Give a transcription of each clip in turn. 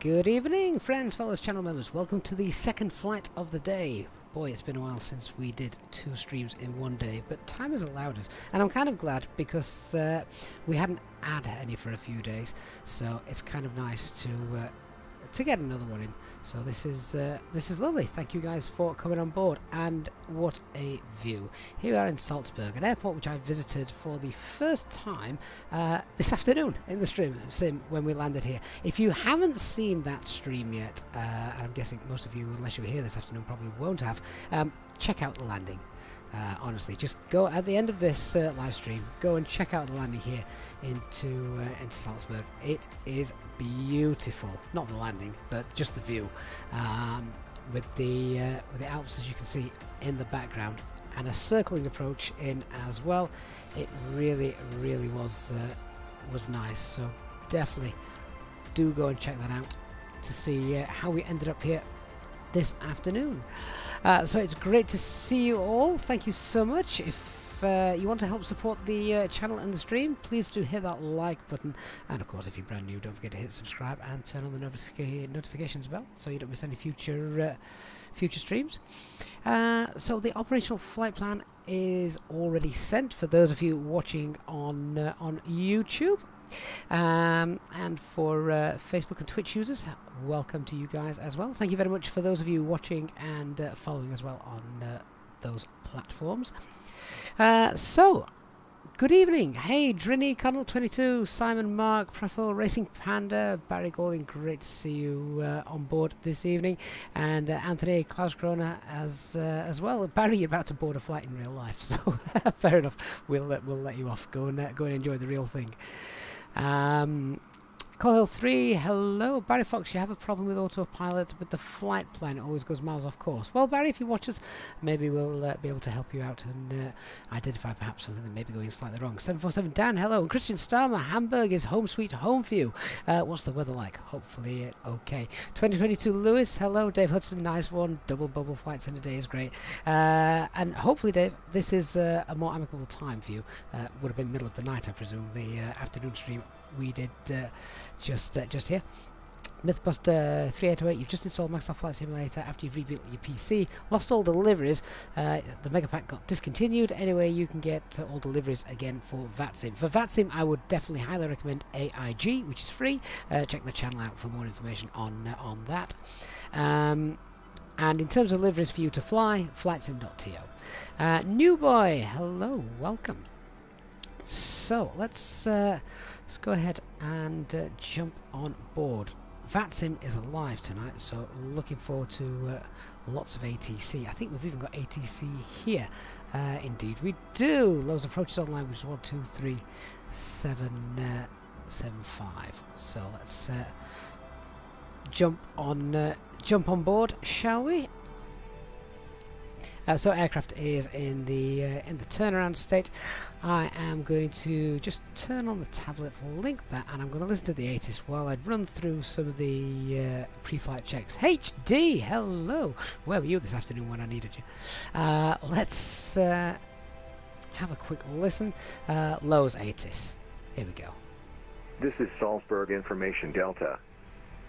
Good evening, friends, fellows, channel members. Welcome to the second flight of the day. Boy, it's been a while since we did 2 streams in one day, but time has allowed us. And I'm kind of glad because we hadn't had any for a few days, so it's kind of nice to get another one in. So this is lovely. Thank you guys for coming on board. And what a view. Here we are in Salzburg, an airport which I visited for the first time this afternoon in the sim when we landed here. If you haven't seen that stream yet, and I'm guessing most of you, unless you were here this afternoon, probably won't have, check out the landing. Honestly, just go at the end of this live stream, go and check out the landing here into Salzburg. It is beautiful. Not the landing, but just the view, with the Alps, as you can see in the background, and a circling approach in as well. It really was nice. So definitely do go and check that out to see how we ended up here this afternoon. So it's great to see you all. Thank you so much. If you want to help support the channel and the stream, please do hit that like button, and of course if you're brand new, don't forget to hit subscribe and turn on the notifications bell so you don't miss any future streams. So the operational flight plan is already sent for those of you watching on YouTube. And for Facebook and Twitch users, welcome to you guys as well. Thank you very much for those of you watching and following as well on those platforms. So, good evening. Hey, Drini, Connell22, Simon, Mark, Prefel, Racing Panda, Barry Golding, great to see you on board this evening, and Anthony, Klaus Krona as well. Barry, you're about to board a flight in real life, so fair enough. We'll let you off. Go and enjoy the real thing. Coil 3, hello. Barry Fox, you have a problem with autopilot with the flight plan. It always goes miles off course. Well, Barry, if you watch us, maybe we'll be able to help you out and identify perhaps something that may be going slightly wrong. 747 Dan, hello. And Christian Starmer, Hamburg is home sweet home for you. What's the weather like? Hopefully okay. 2022 Lewis, hello. Dave Hudson, nice one. Double bubble flights in a day is great. And hopefully, Dave, this is a more amicable time for you. Would have been middle of the night, I presume, the afternoon stream we did just here. Mythbuster 3808, you've just installed Microsoft Flight Simulator after you've rebuilt your PC, lost all deliveries, the Megapack got discontinued. Anyway, you can get all deliveries again for VATSIM. For VATSIM, I would definitely highly recommend AIG, which is free. Check the channel out for more information on that. And in terms of deliveries for you to fly, flightsim.to. New boy, hello, welcome. So let's go ahead and jump on board. VATSIM is alive tonight, so looking forward to lots of ATC. I think we've even got ATC here. Indeed, we do. Loads of approaches online, which is 1, 2, 3, 7, 5. So let's jump on board, shall we? So aircraft is in the turnaround state. I am going to just turn on the tablet, we'll link that, and I'm going to listen to the ATIS while I run through some of the pre-flight checks. HD, hello. Where were you this afternoon when I needed you? Let's have a quick listen. Lowe's ATIS. Here we go. This is Salzburg Information Delta.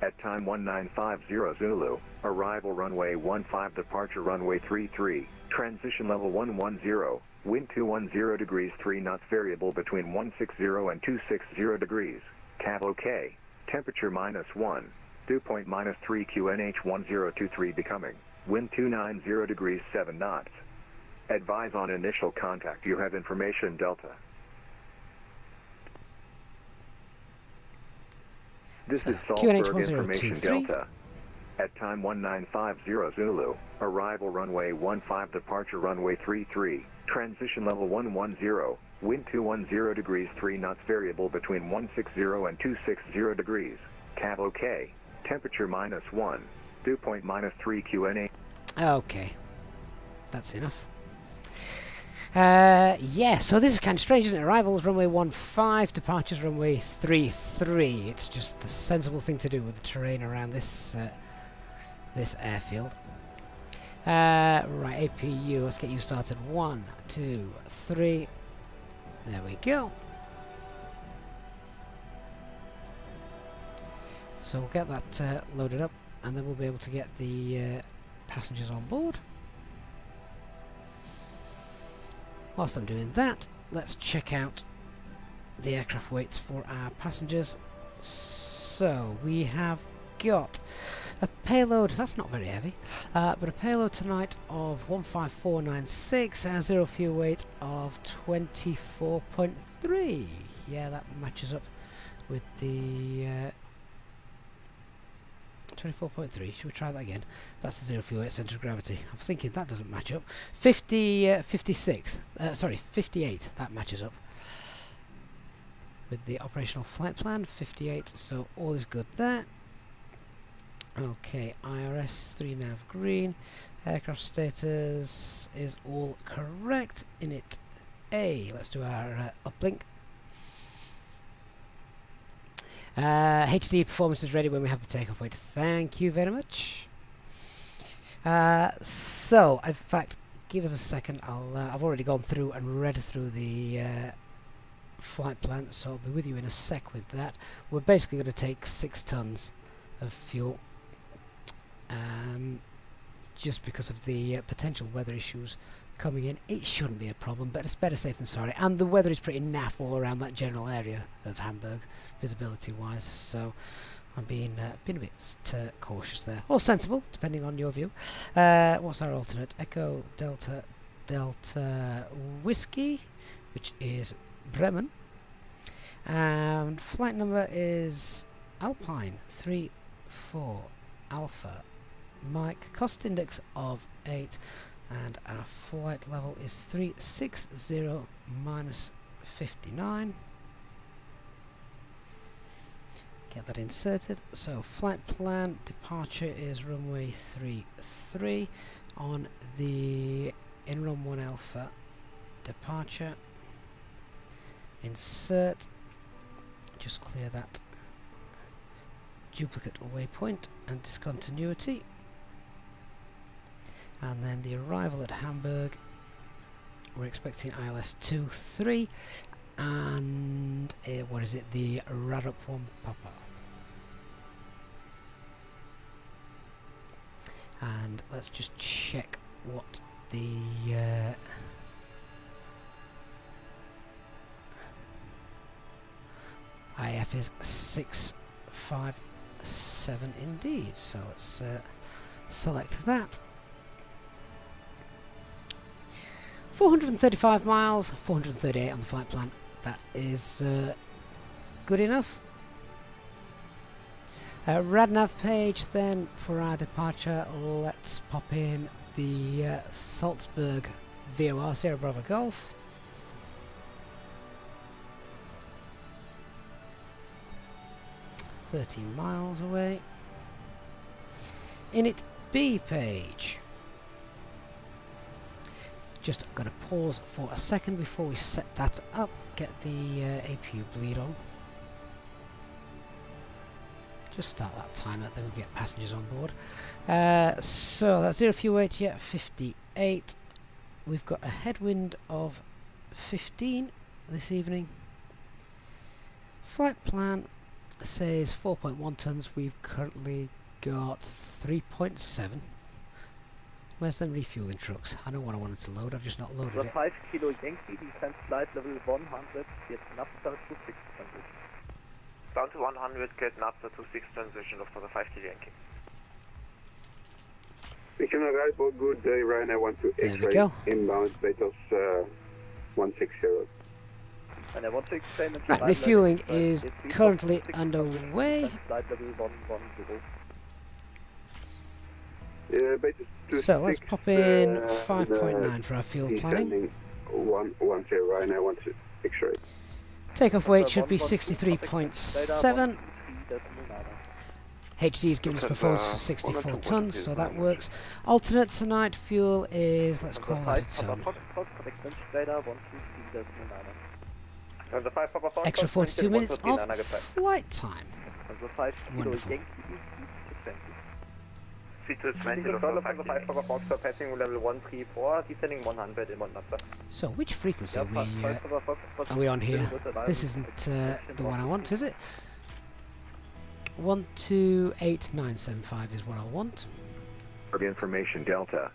At time 1950 Zulu, arrival runway 15, departure runway 33, transition level 110, wind 210 degrees 3 knots, variable between 160 and 260 degrees, cab OK, temperature -1, dew point -3 QNH 1023 becoming, wind 290 degrees 7 knots. Advise on initial contact. You have information Delta. This is Salzburg Information Delta. At time 1950 Zulu, arrival runway 15, departure runway 33, transition level 110, wind 210 degrees 3 knots, variable between 160 and 260 degrees, cab OK, temperature -1, dew point -3 QNH. Okay, that's enough. Yeah, so this is kind of strange, isn't it? Arrivals runway 15, departures runway 33. It's just the sensible thing to do with the terrain around this this airfield. Right, APU, let's get you started. 1, 2, 3. There we go. So we'll get that loaded up, and then we'll be able to get the passengers on board. Whilst I'm doing that, let's check out the aircraft weights for our passengers. So we have got a payload, that's not very heavy, but a payload tonight of 15496 and a zero fuel weight of 24.3. Yeah, that matches up with the 24.3. Should we try that again? That's the zero fuel weight centre of gravity. I'm thinking that doesn't match up. 58. That matches up with the operational flight plan. 58. So all is good there. Okay, IRS 3 nav green. Aircraft status is all correct. Init A. Let's do our uplink. HD performance is ready when we have the takeoff weight. Thank you very much. So, in fact, give us a second. I've already gone through and read through the flight plan, so I'll be with you in a sec with that. We're basically going to take 6 tons of fuel, just because of the potential weather issues coming in. It shouldn't be a problem, but it's better safe than sorry. And the weather is pretty naff all around that general area of Hamburg, visibility-wise. So I'm being a bit cautious there, or sensible, depending on your view. What's our alternate? Echo Delta Delta Whiskey, which is Bremen, and flight number is Alpine 34 Alpha Mike. Cost index of 8. And our flight level is 360 minus 59. Get that inserted. So flight plan departure is runway 33 on the in-run 1 alpha departure. Insert. Just clear that duplicate waypoint and discontinuity. And then the arrival at Hamburg, we're expecting ILS 23 and what is it, the Radup 1 Papa. And let's just check what the IF is. 657 indeed, so let's select that. 435 miles, 438 on the flight plan. That is good enough. RadNav page then for our departure. Let's pop in the Salzburg VOR, Sierra Bravo Golf. $13 miles away. Init B page. Just going to pause for a second before we set that up. Get the APU bleed on. Just start that timer, then we'll get passengers on board. So that's zero fuel weight yet, 58. We've got a headwind of 15 this evening. Flight plan says 4.1 tons. We've currently got 3.7. Where's them refueling trucks? I know what I wanted to load, I've just not loaded it. 5 kilo Yankee, descent flight level 100, get NAFTA to 6 transition. Down to 100, get NAFTA to 6 transition of the 5 kilo Yankee. We can arrive for good day, Ryanair 12 There we X-ray, go. inbound, Betos 160. And I want to explain that Right, refueling is currently underway. Flight level 110. Betos 26, So let's pop in 5.9 for our fuel planning. descending 110, Ryanair 12 X-ray. Takeoff weight should be 63.7. HD is giving us performance for 64 tons, so that works. Alternate tonight fuel is, let's call that a ton. Extra 42 minutes of flight time. Wonderful. So which frequency are we on here? This isn't the one I want, is it? 128975 is what I want. Information Delta.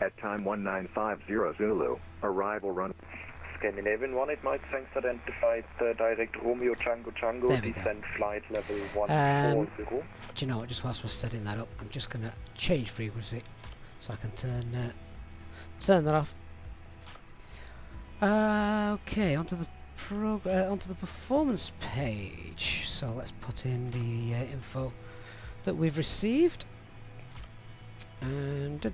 At time 1950 Zulu, arrival run. Scandinavian 18 Mike, thanks identified direct Romeo Tango Tango, There we go. descent flight level 140. Do you know what? Just whilst we're setting that up, I'm just going to change frequency so I can turn that off. Okay, onto the performance page. So let's put in the info that we've received. And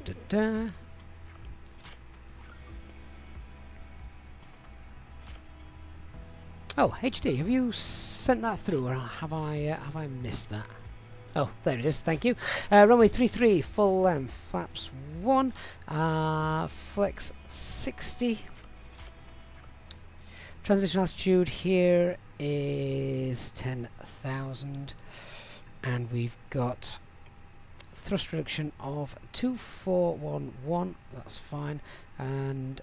Oh, HD, have you sent that through, or have I missed that? Oh, there it is. Thank you. Runway 33, full length, flaps 1, flex 60. Transition altitude here is 10,000, and we've got thrust reduction of 2411. That's fine, and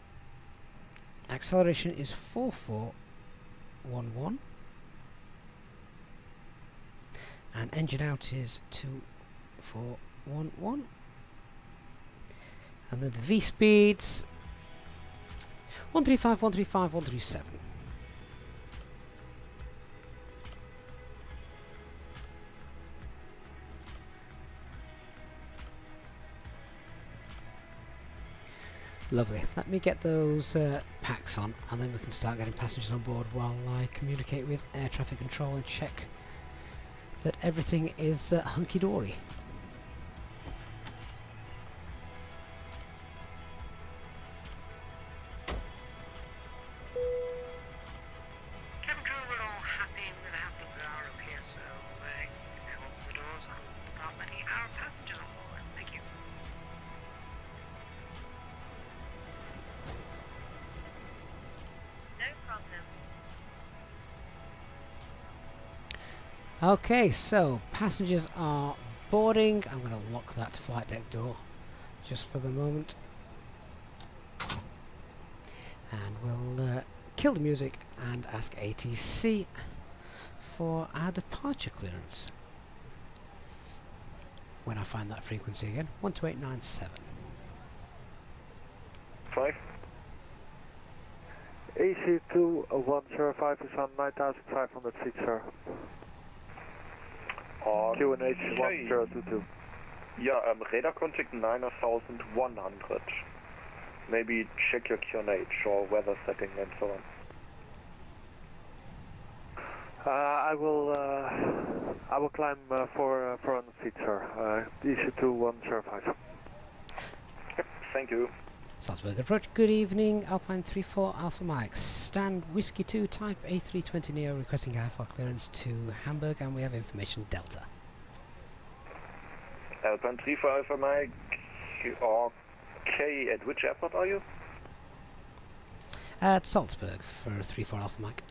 acceleration is 4411, and engine out is 2411, and then the V speeds 135, 135, 137. Lovely. Let me get those packs on, and then we can start getting passengers on board while I communicate with air traffic control and check that everything is hunky-dory. Cabin crew, we're all happy with how things are up here, so open the doors and start letting our passengers on board. Thank you. No problem. Okay, so passengers are boarding. I'm going to lock that flight deck door just for the moment, and we'll kill the music and ask ATC for our departure clearance when I find that frequency again. 12897. 5. AC2105 is on 9,500 feet, sir. QNH 1022. Yeah, radar contact 9,100. Maybe check your QNH or weather setting and so on. I will climb 400 feet, sir. DC2105. Thank you. Salzburg approach, good evening, Alpine 34 Alpha Mike, stand Whiskey 2 type A320neo requesting IFR clearance to Hamburg, and we have information Delta. Alpine 34 Alpha Mike, okay, at which airport are you? At Salzburg for 34 Alpha Mike.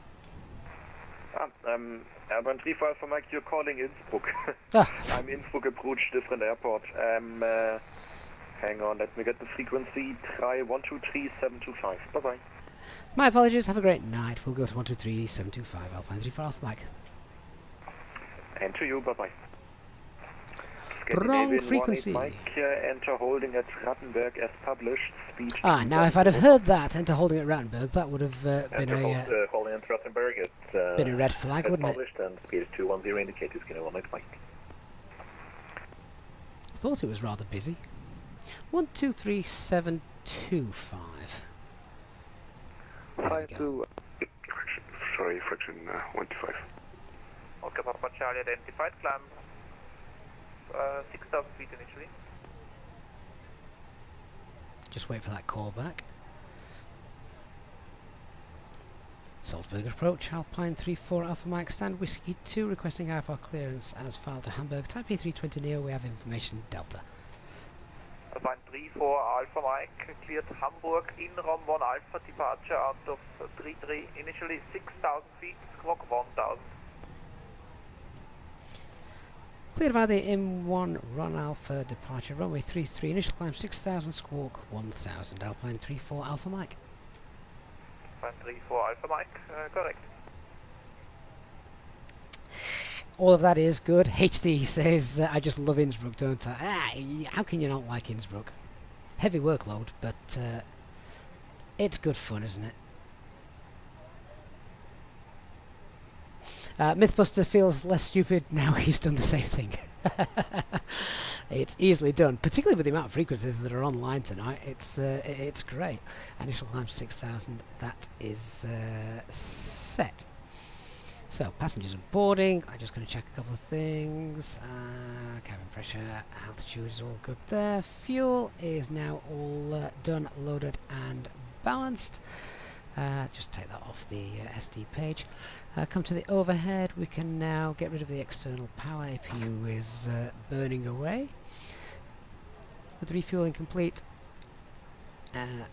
Alpine 34 Alpha Mike, you're calling Innsbruck. Ah. I'm Innsbruck approach, different airport. Hang on, let me get the frequency. Try 123725. Bye bye. My apologies, have a great night. We'll go to 123725 Alpine 34 Alpha Mike. And to you, bye bye. Wrong frequency. Mike, enter holding at Rattenberg as published. Speed. Now if I'd have heard that, enter holding at Rattenberg, that would have been holding at Rottenberg. It's been a red flag, wouldn't it? published, and speed is 210 indicated, skinner 19 Mike. I thought it was rather busy. 123725. There we go. Fraction 125. Okay, Papa Charlie identified. Climb 6,000 feet initially. Just wait for that call back. Salzburg approach, Alpine 34 Alpha Mike, stand Whiskey 2 requesting IFR clearance as filed to Hamburg, type A320neo, we have information Delta. Alpine 34 Alpha Mike, cleared Hamburg, in Rom 1 Alpha, departure out of 33, initially 6,000 feet, squawk 1,000. Cleared by the M1 Run Alpha, departure runway 33, initial climb 6,000, squawk 1,000, Alpine 34 Alpha Mike. Alpine 34 Alpha Mike, correct. all of that is good. HD says, I just love Innsbruck, don't I? How can you not like Innsbruck? Heavy workload, but it's good fun, isn't it? Mythbuster feels less stupid now he's done the same thing. It's easily done, particularly with the amount of frequencies that are online tonight. It's great. Initial climb 6,000, that is set. So, passengers are boarding. I'm just going to check a couple of things. Cabin pressure, altitude is all good there. Fuel is now all done, loaded and balanced. Just take that off the SD page. Come to the overhead. We can now get rid of the external power. APU is burning away. With refueling complete,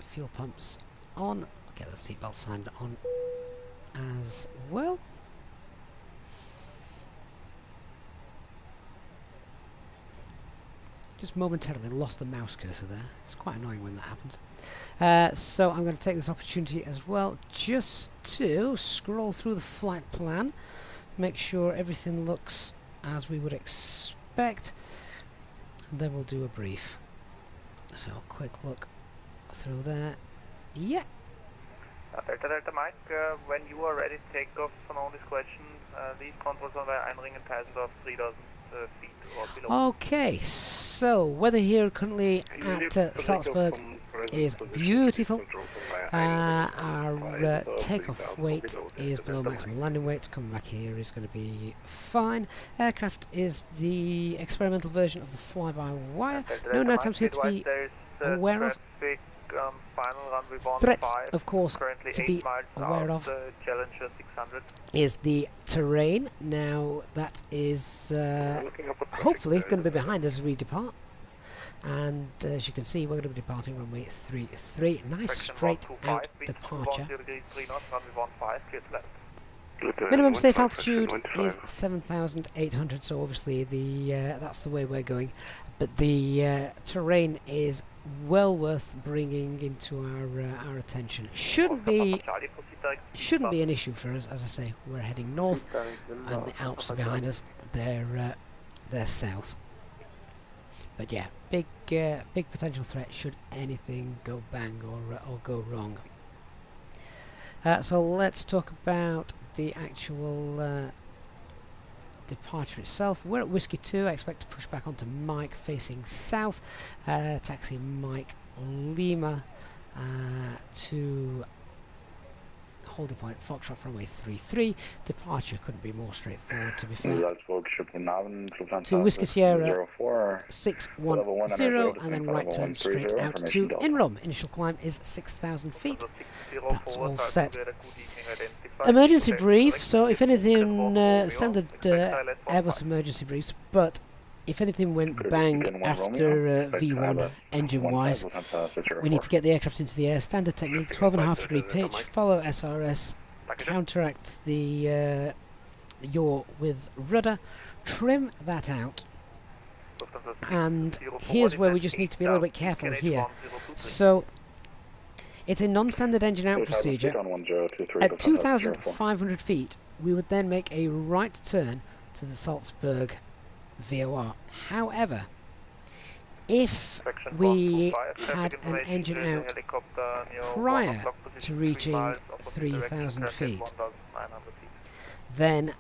fuel pumps on. Get the seatbelt signed on as well. Just momentarily lost the mouse cursor there. It's quite annoying when that happens. So I'm going to take this opportunity as well just to scroll through the flight plan, make sure everything looks as we would expect, and then we'll do a brief. So quick look through there. Yeah. Delta Mike, when you are ready to take off on all these questions, these controls are Einringen Passengers of 3,000 feet or below. Okay, so weather here currently at Salzburg is beautiful. Our takeoff weight is below maximum landing weight. Coming back here is going to be fine. Aircraft is the experimental version of the fly-by-wire. No night times here to be aware of. Threats, of course, to be aware of is the terrain. Now that is hopefully going to be behind us as we depart. And as you can see, we're going to be departing runway 33. Nice straight out departure. Minimum safe altitude is 7,800, so obviously that's the way we're going. But the terrain is well worth bringing into our attention. Shouldn't be an issue for us. As I say, we're heading north, and the Alps are behind us. They're south. But yeah, big potential threat should anything go bang or go wrong. So let's talk about the actual departure itself. We're at Whiskey 2. I expect to push back onto Mike facing south. Taxi Mike Lima to holding point Foxtrot runway 33. Departure couldn't be more straightforward, to be fair. To Whiskey Sierra 610 and then right turn straight out to Inrum. Initial climb is 6,000 feet. That's all set. Emergency brief, so if anything, standard Airbus emergency briefs, but if anything went bang after V1 engine-wise, we need to get the aircraft into the air. Standard technique, 12.5 degree pitch, follow SRS, counteract the yaw with rudder, trim that out, and here's where we just need to be a little bit careful here. So it's a non-standard engine out procedure. At 2,500 feet, we would then make a right turn to the Salzburg VOR. However, if we had an engine out prior to reaching 3,000 feet, then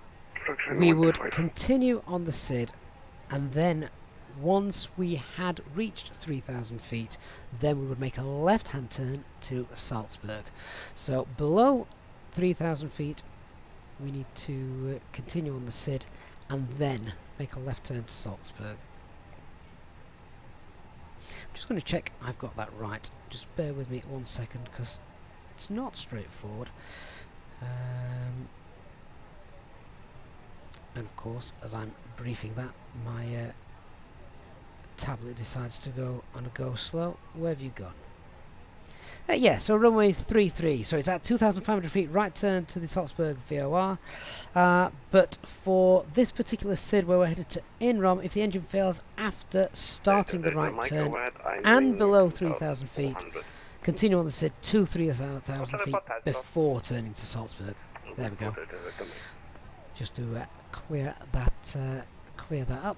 we would continue on the SID, and then once we had reached 3,000 feet, then we would make a left-hand turn to Salzburg. So below 3,000 feet, we need to continue on the SID and then make a left turn to Salzburg. I'm just going to check I've got that right. Just bear with me 1 second, because it's not straightforward. And of course, as I'm briefing that, my tablet decides to go on a go slow. Where have you gone? Yeah, so runway 33. So it's at 2,500 feet, right turn to the Salzburg VOR. But for this particular SID where we're headed to Inrum, if the engine fails after starting the right turn and below 3,000 feet, continue on the SID to 3,000 feet before turning to Salzburg. There we go. Just to clear that up.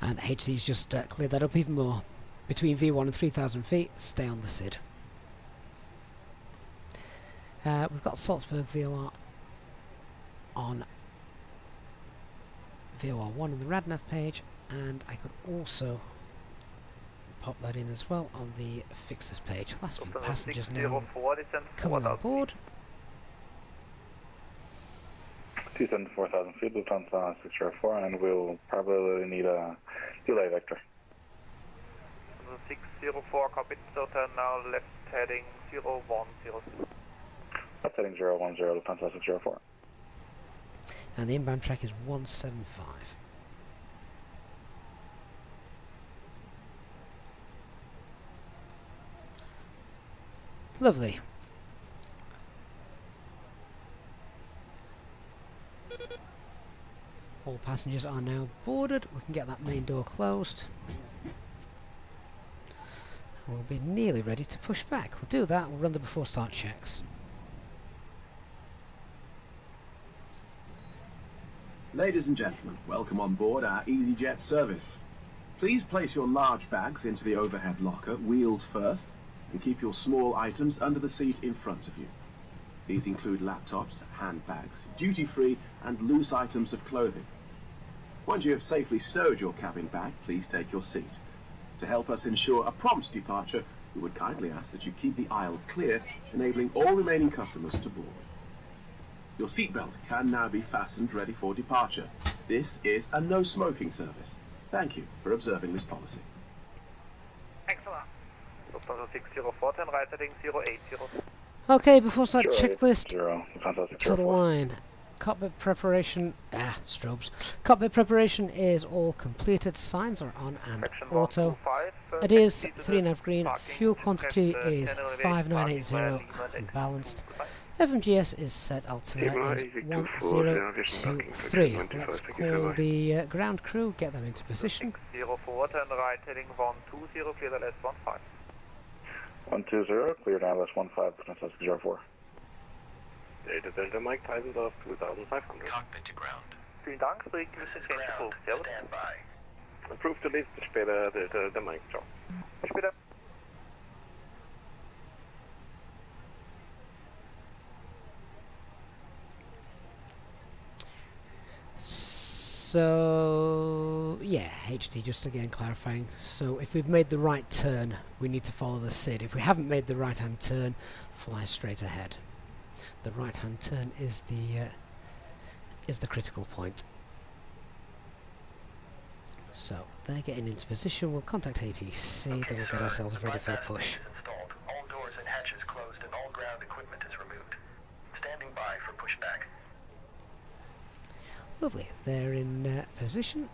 And HC's just cleared that up even more. Between V1 and 3,000 feet, stay on the SID. We've got Salzburg VOR on VOR1 on the RadNav page, and I could also pop that in as well on the fixers page. Last few passengers now coming on board. 274,000 feet, Lufthansa 604, and we'll probably need a delay vector. 604, copy, so turn now left heading 010. Left heading 010, Lufthansa 604. And the inbound track is 175. Lovely. All passengers are now boarded. We can get that main door closed. We'll be nearly ready to push back. We'll do that. We'll run the before start checks. Ladies and gentlemen, welcome on board our EasyJet service. Please place your large bags into the overhead locker, wheels first, and keep your small items under the seat in front of you. These include laptops, handbags, duty-free and loose items of clothing. Once you have safely stowed your cabin bag, please take your seat. To help us ensure a prompt departure, we would kindly ask that you keep the aisle clear, enabling all remaining customers to board. Your seatbelt can now be fastened ready for departure. This is a no smoking service. Thank you for observing this policy. Excellent. Lufthansa 604, turn right heading 080. Okay, before start checklist, 0, Lufthansa to the 604. line. Cockpit preparation, strobes. Cockpit preparation is all completed. Signs are on and auto. It is 3.5 green. Fuel quantity is 5980 and balanced. FMGS is set. Altimeter is 1023. Let's call the ground crew. Get them into position. 604, turn right heading 120, clear the left 15. 120, cleared ILS 15, Lufthansa 604. Delta Delta Mike, Titan of 2,500. Cockpit to ground. Vielen Dank, Strecken ist Ground, Servus. stand by. Approved to leave, später Delta Delta Mike, ciao. Bis später. So, yeah, HT just again clarifying. So if we've made the right turn, we need to follow the SID. If we haven't made the right-hand turn, fly straight ahead. The right-hand turn is the critical point. So they're getting into position. We'll contact ATC. Then we'll get ourselves ready for the push. Installed. All doors and hatches closed and all ground equipment is removed. Standing by for pushback. Lovely. They're in position.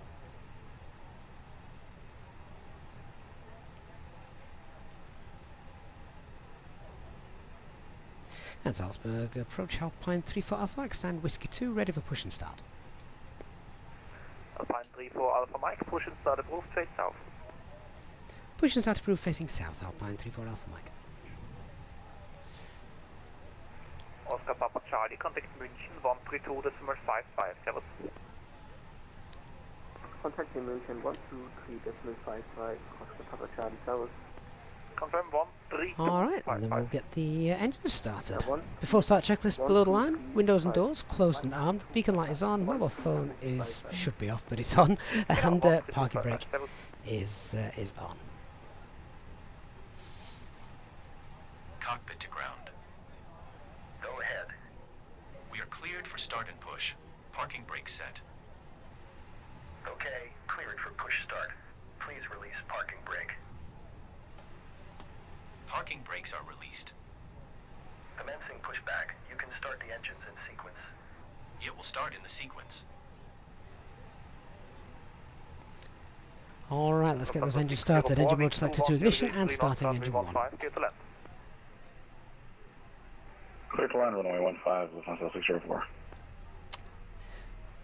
And Salzburg approach Alpine 34 Alpha Mike, stand Whiskey 2, ready for push and start. Alpine 34 Alpha Mike, push and start approved, face south. Push and start approved facing south, Alpine 34 Alpha Mike. Oscar Papa Charlie, contact München 132.55, servus. Contact München 123.55, Oscar Papa Charlie, servus. Confirm 132.55. Alright, and then we'll get the engine started. Yeah, Before start checklist, below the line, windows and doors closed and armed, beacon light is on, mobile phone should be off but it's on, and parking brake is on. Cockpit to ground. Go ahead. We are cleared for start and push. Parking brake set. Okay, cleared for push start. Please release parking brake. Parking brakes are released. Commencing pushback. You can start the engines in sequence. It will start in the sequence. Alright, let's get those engines started. Engine mode selected to ignition and starting engine 1. Clear to land, runway 15, Lufthansa 604.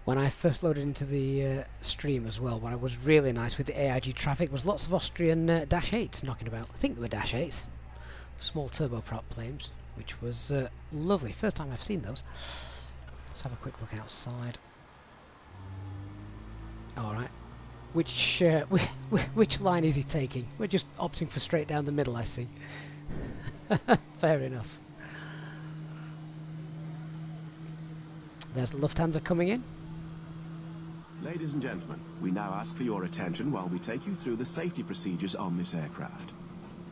When I first loaded into the stream as well, what was really nice with the AIG traffic was lots of Austrian Dash 8s knocking about. I think they were Dash 8s. Small turboprop planes, which was lovely. First time I've seen those. Let's have a quick look outside. Alright. Which line is he taking? We're just opting for straight down the middle, I see. Fair enough. There's Lufthansa coming in. Ladies and gentlemen, we now ask for your attention while we take you through the safety procedures on this aircraft.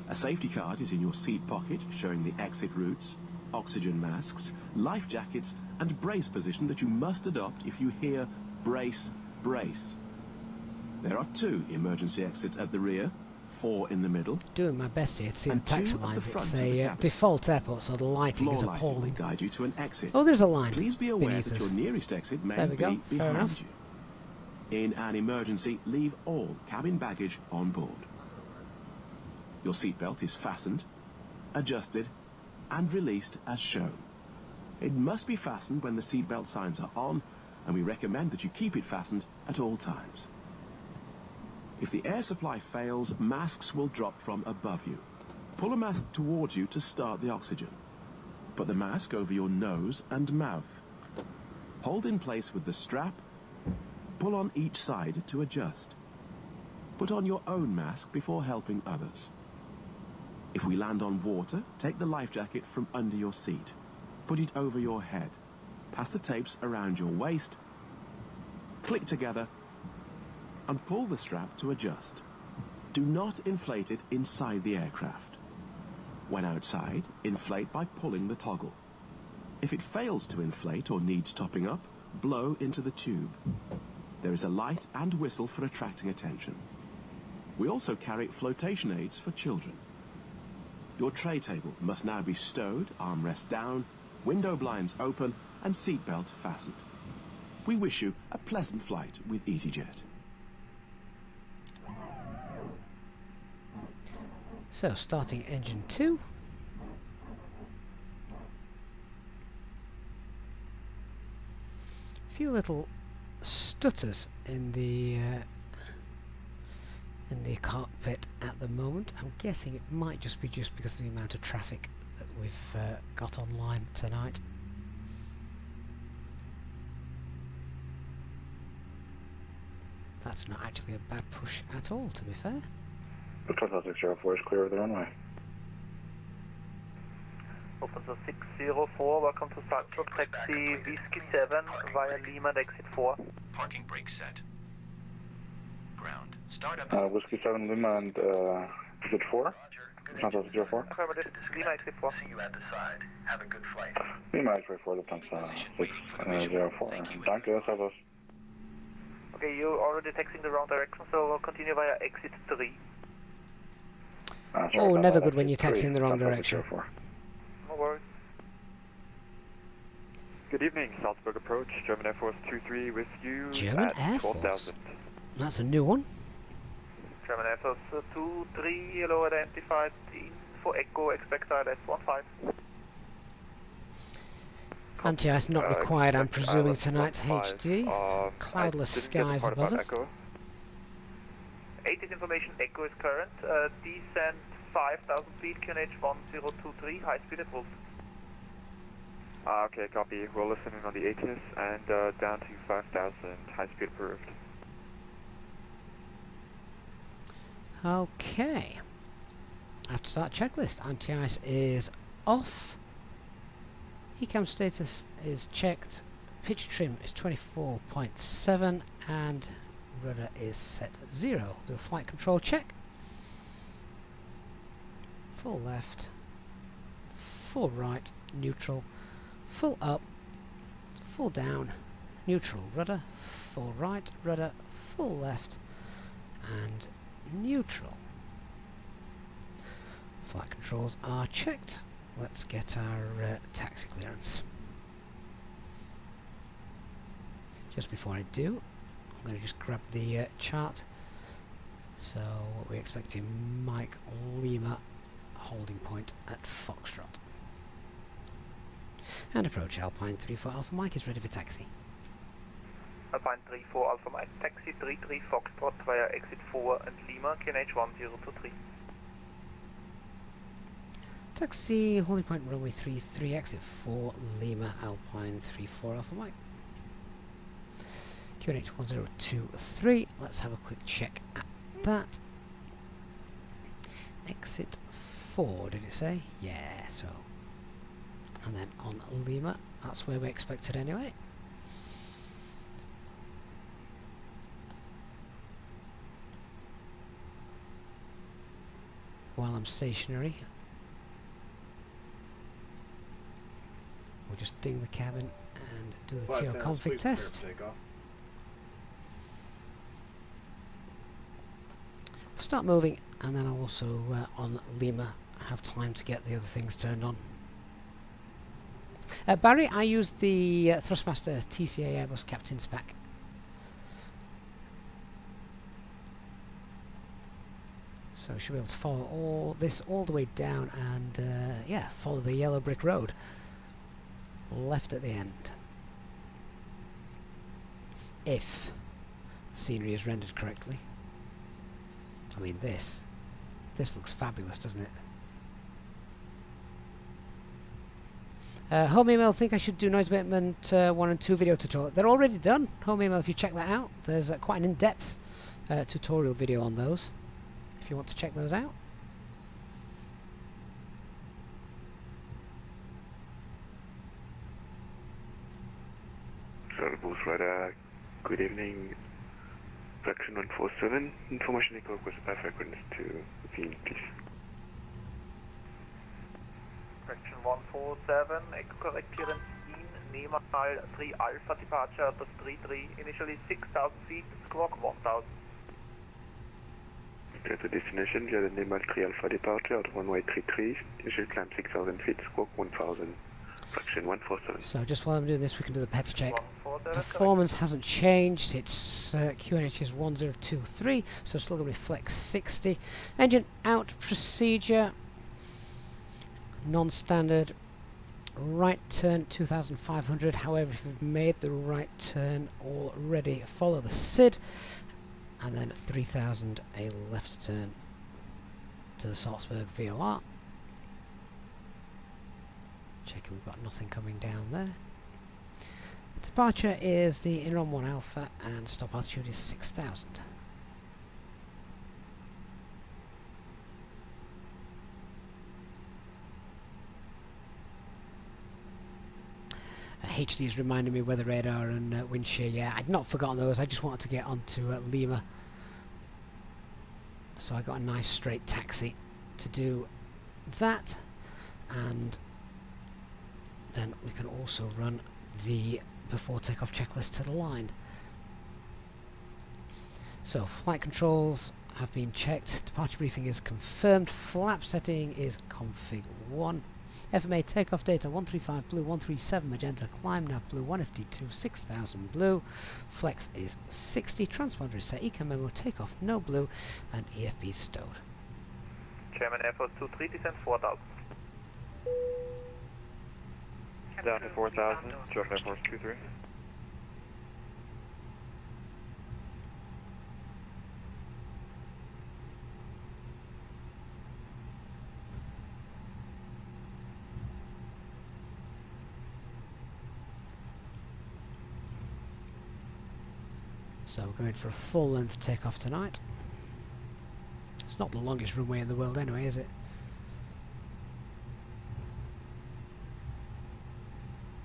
A safety card is in your seat pocket showing the exit routes, oxygen masks, life jackets and brace position that you must adopt if you hear brace, brace. There are 2 emergency exits at the rear, 4 in the middle. Doing my best here to see the and taxi 2 at the lines. front It's of the a cabin. default airport, so the lighting Floor is lighting will appalling. guide you to an exit. Oh, there's a line Please be aware beneath that us. your nearest exit may There we go, be fair behind enough. you. In an emergency, leave all cabin baggage on board. Your seatbelt is fastened, adjusted, and released as shown. It must be fastened when the seatbelt signs are on, and we recommend that you keep it fastened at all times. If the air supply fails, masks will drop from above you. Pull a mask towards you to start the oxygen. Put the mask over your nose and mouth. Hold in place with the strap. Pull on each side to adjust. Put on your own mask before helping others. If we land on water, take the life jacket from under your seat. Put it over your head. Pass the tapes around your waist. Click together and pull the strap to adjust. Do not inflate it inside the aircraft. When outside, inflate by pulling the toggle. If it fails to inflate or needs topping up, blow into the tube. There is a light and whistle for attracting attention. We also carry flotation aids for children. Your tray table must now be stowed, armrest down, window blinds open, and seatbelt fastened. We wish you a pleasant flight with EasyJet. So, starting engine 2. A few little stutters in the cockpit at the moment. I'm guessing it might just be because of the amount of traffic that we've got online tonight. That's not actually a bad push at all, to be fair. Lufthansa 604 is clear of the runway. Lufthansa 604, welcome to Salzburg, taxi Whiskey 7 via Lima and exit 4. Parking brake set. Ground. Start up. Whiskey 7 Lima and exit 4. Lufthansa 604. Affirmative, Lima exit 4. See you at the side. Have a good flight. Lima exit 4, Lufthansa Position waiting for the visual. 604. Thank you. Danke, servus. Okay, you're already taxing the wrong direction, so we'll continue via exit 3. Sorry Oh, about never that, good when exit you're taxiing 3, the wrong Lufthansa direction. 604. No worries. Good evening, Salzburg approach, German Air Force 23 with you German at Air Force? 12,000. That's a new one. German Air Force 23, yellow identified, info echo, expect ILS 15. Anti-ice not required, I'm Expect presuming ILS tonight, 15. HD. Cloudless I didn't get the skies part above about us. Echo. 80th information, echo is current, descent 5,000 feet, QNH 1023, high speed approved. Okay, copy. We're listening on the 80th and down to 5,000, high speed approved. Okay. I have to start checklist. Anti-ice is off. Ecam status is checked. Pitch trim is 24.7 and rudder is set 0. Do a flight control check. Full left, full right, neutral, full up, full down, neutral rudder, full right rudder, full left, and neutral. Flight controls are checked. Let's get our taxi clearance. Just before I do, I'm going to just grab the chart. So what we're expecting, Mike Lima, holding point at Foxtrot. And approach Alpine 34 Alpha Mike is ready for taxi. Alpine 34 Alpha Mike, taxi 33 Foxtrot via exit 4 and Lima, QNH 1023. Taxi, holding point runway 33, exit 4, Lima, Alpine 34 Alpha Mike. QNH 1023, let's have a quick check at that. Exit 4, did it say? Yeah, so. And then on Lima, that's where we expected anyway. While I'm stationary, we'll just ding the cabin and do the TL config test. Start moving, and then I'll also on Lima have time to get the other things turned on. Barry, I used the Thrustmaster TCA Airbus Captain's Pack. So we should be able to follow all this all the way down and yeah, follow the yellow brick road. Left at the end. If the scenery is rendered correctly. I mean this looks fabulous, doesn't it? Home email, think I should do noise abatement 1 and 2 video tutorial. They're already done. Home email, if you check that out, there's quite an in-depth tutorial video on those. If you want to check those out. Salzburg radar, good evening. Fraction 147, information echo request by frequency to Wien, please. Fraction 147, echo correct clearance Wien, Nemal 3 Alpha departure out of 33, initially 6,000 feet, squawk 1,000. Okay, to destination via the Nemal 3 Alpha departure out of runway 33, initial climb 6,000 feet, squawk 1,000. Fraction 147. So just while I'm doing this, we can do the PETS check. 147, Performance hasn't changed. It's QNH is 1023, so it's still going to be flex 60. Engine out procedure. Non-standard. Right turn 2,500. However, if you've made the right turn already, follow the SID. And then 3,000, a left turn to the Salzburg VOR. Checking we've got nothing coming down there. Departure is the Inron 1 Alpha and stop altitude is 6,000. HD is reminding me weather radar and wind shear. Yeah, I'd not forgotten those. I just wanted to get onto Lima. So I got a nice straight taxi to do that. And then we can also run the before takeoff checklist to the line. So flight controls have been checked, departure briefing is confirmed, flap setting is config 1, FMA takeoff data 135 blue, 137 magenta, climb nav blue, 1FD2, 6000 blue, flex is 60, transponder is set, ECA memo, takeoff no blue, and EFB stowed. German Air Force 23, descent 4,000. Down to 4,000, German Air Force 23. So we're going for a full length takeoff tonight. It's not the longest runway in the world anyway, is it?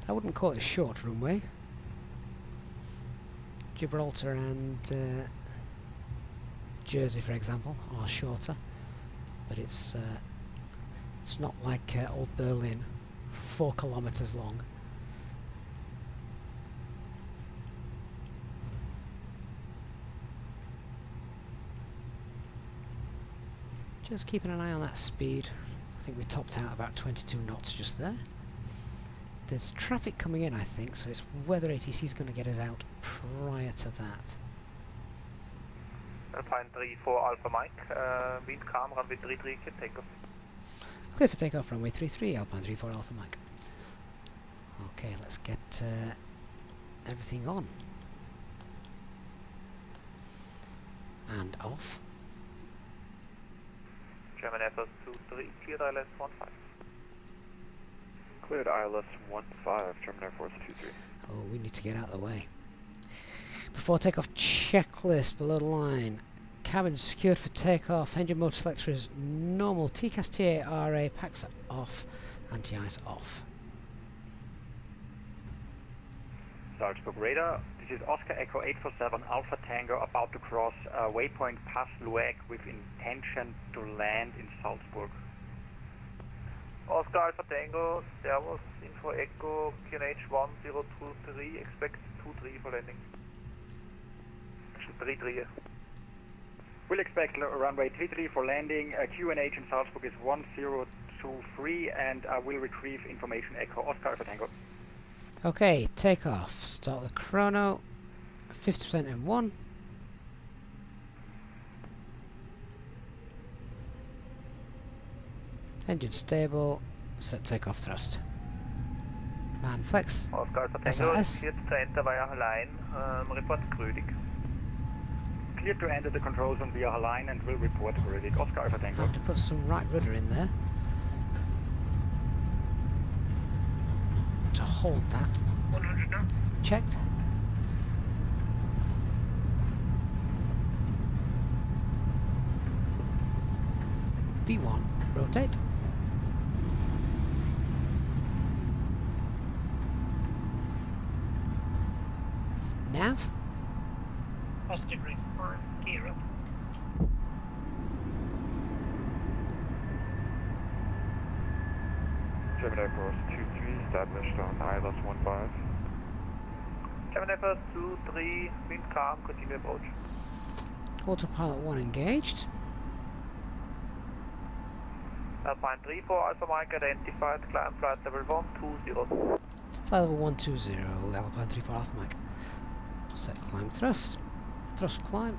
I wouldn't call it a short runway. Gibraltar and Jersey, for example, are shorter, but it's not like old Berlin, 4 kilometers long. Just keeping an eye on that speed. I think we topped out about 22 knots just there. There's traffic coming in, I think, so it's whether ATC is going to get us out prior to that. Alpine 34 Alpha Mike, wind calm, runway 33, can take off. Clear for takeoff, runway 33, Alpine 34 Alpha Mike. Okay, let's get everything on. And off. German Air Force 23, clear ILS 15. Cleared ILS 15, German Air Force 23. Oh, we need to get out of the way. Before takeoff, checklist below the line. Cabin secured for takeoff. Engine motor selector is normal. TCAS TARA packs off. Anti-ice off. Salzburg radar. This is Oscar Echo 847 Alpha Tango about to cross waypoint Pass Lueg with intention to land in Salzburg. Oscar Alpha Tango, Servus, Info Echo, QNH 1023, expect 23 for landing. 33. We'll expect runway 33 for landing. QNH in Salzburg is 1023 and I will retrieve information Echo Oscar Alpha Tango. Okay, takeoff. Start the chrono. 50% in 1. Engine stable. Set takeoff thrust. Man flex. Oscar Alpha Tango, SAS. cleared to enter via line, report Grödig. Cleared to enter the control zone via line and will report Grödig. Oscar Alpha I Tango. have to put some right rudder in there to hold that. 100 now. Checked. V1, rotate. Nav. Positive reform. Gear up. German Air Force 23, established on ILS 15. German Air Force 23, wind calm, continue approach. Autopilot 1 engaged. Alpine 34, Alpha Mike identified, climb flight level 120. Flight level 120, Alpine 34 Alpha Mike. Set climb thrust. Thrust climb.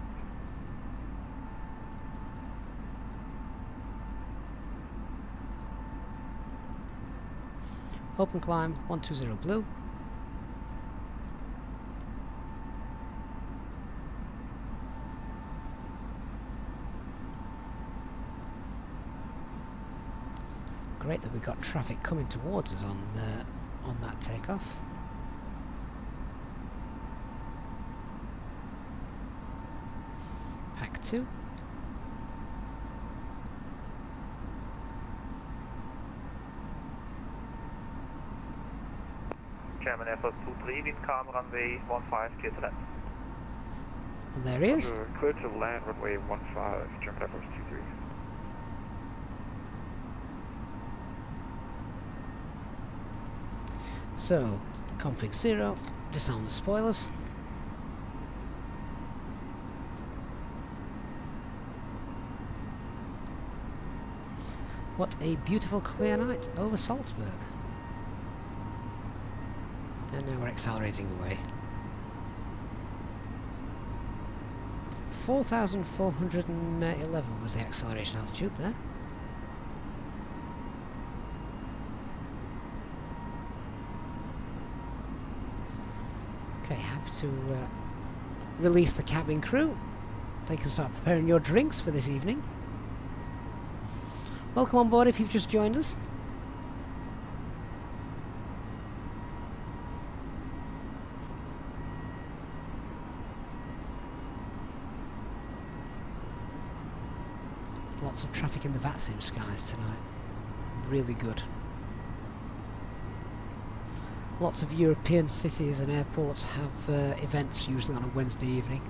Open climb 120 blue. Great that we got traffic coming towards us on that takeoff. Pack 2. German Air Force 23, wind calm, runway 15, clear to land. And there he is. Cleared to land, runway 15, German Air Force 23. So, config 0, disarm the spoilers. What a beautiful clear night over Salzburg. And now we're accelerating away. 4,411 was the acceleration altitude there. Okay, happy to release the cabin crew. They can start preparing your drinks for this evening. Welcome on board if you've just joined us. Lots of traffic in the VATSIM skies tonight. Really good. Lots of European cities and airports have events usually on a Wednesday evening.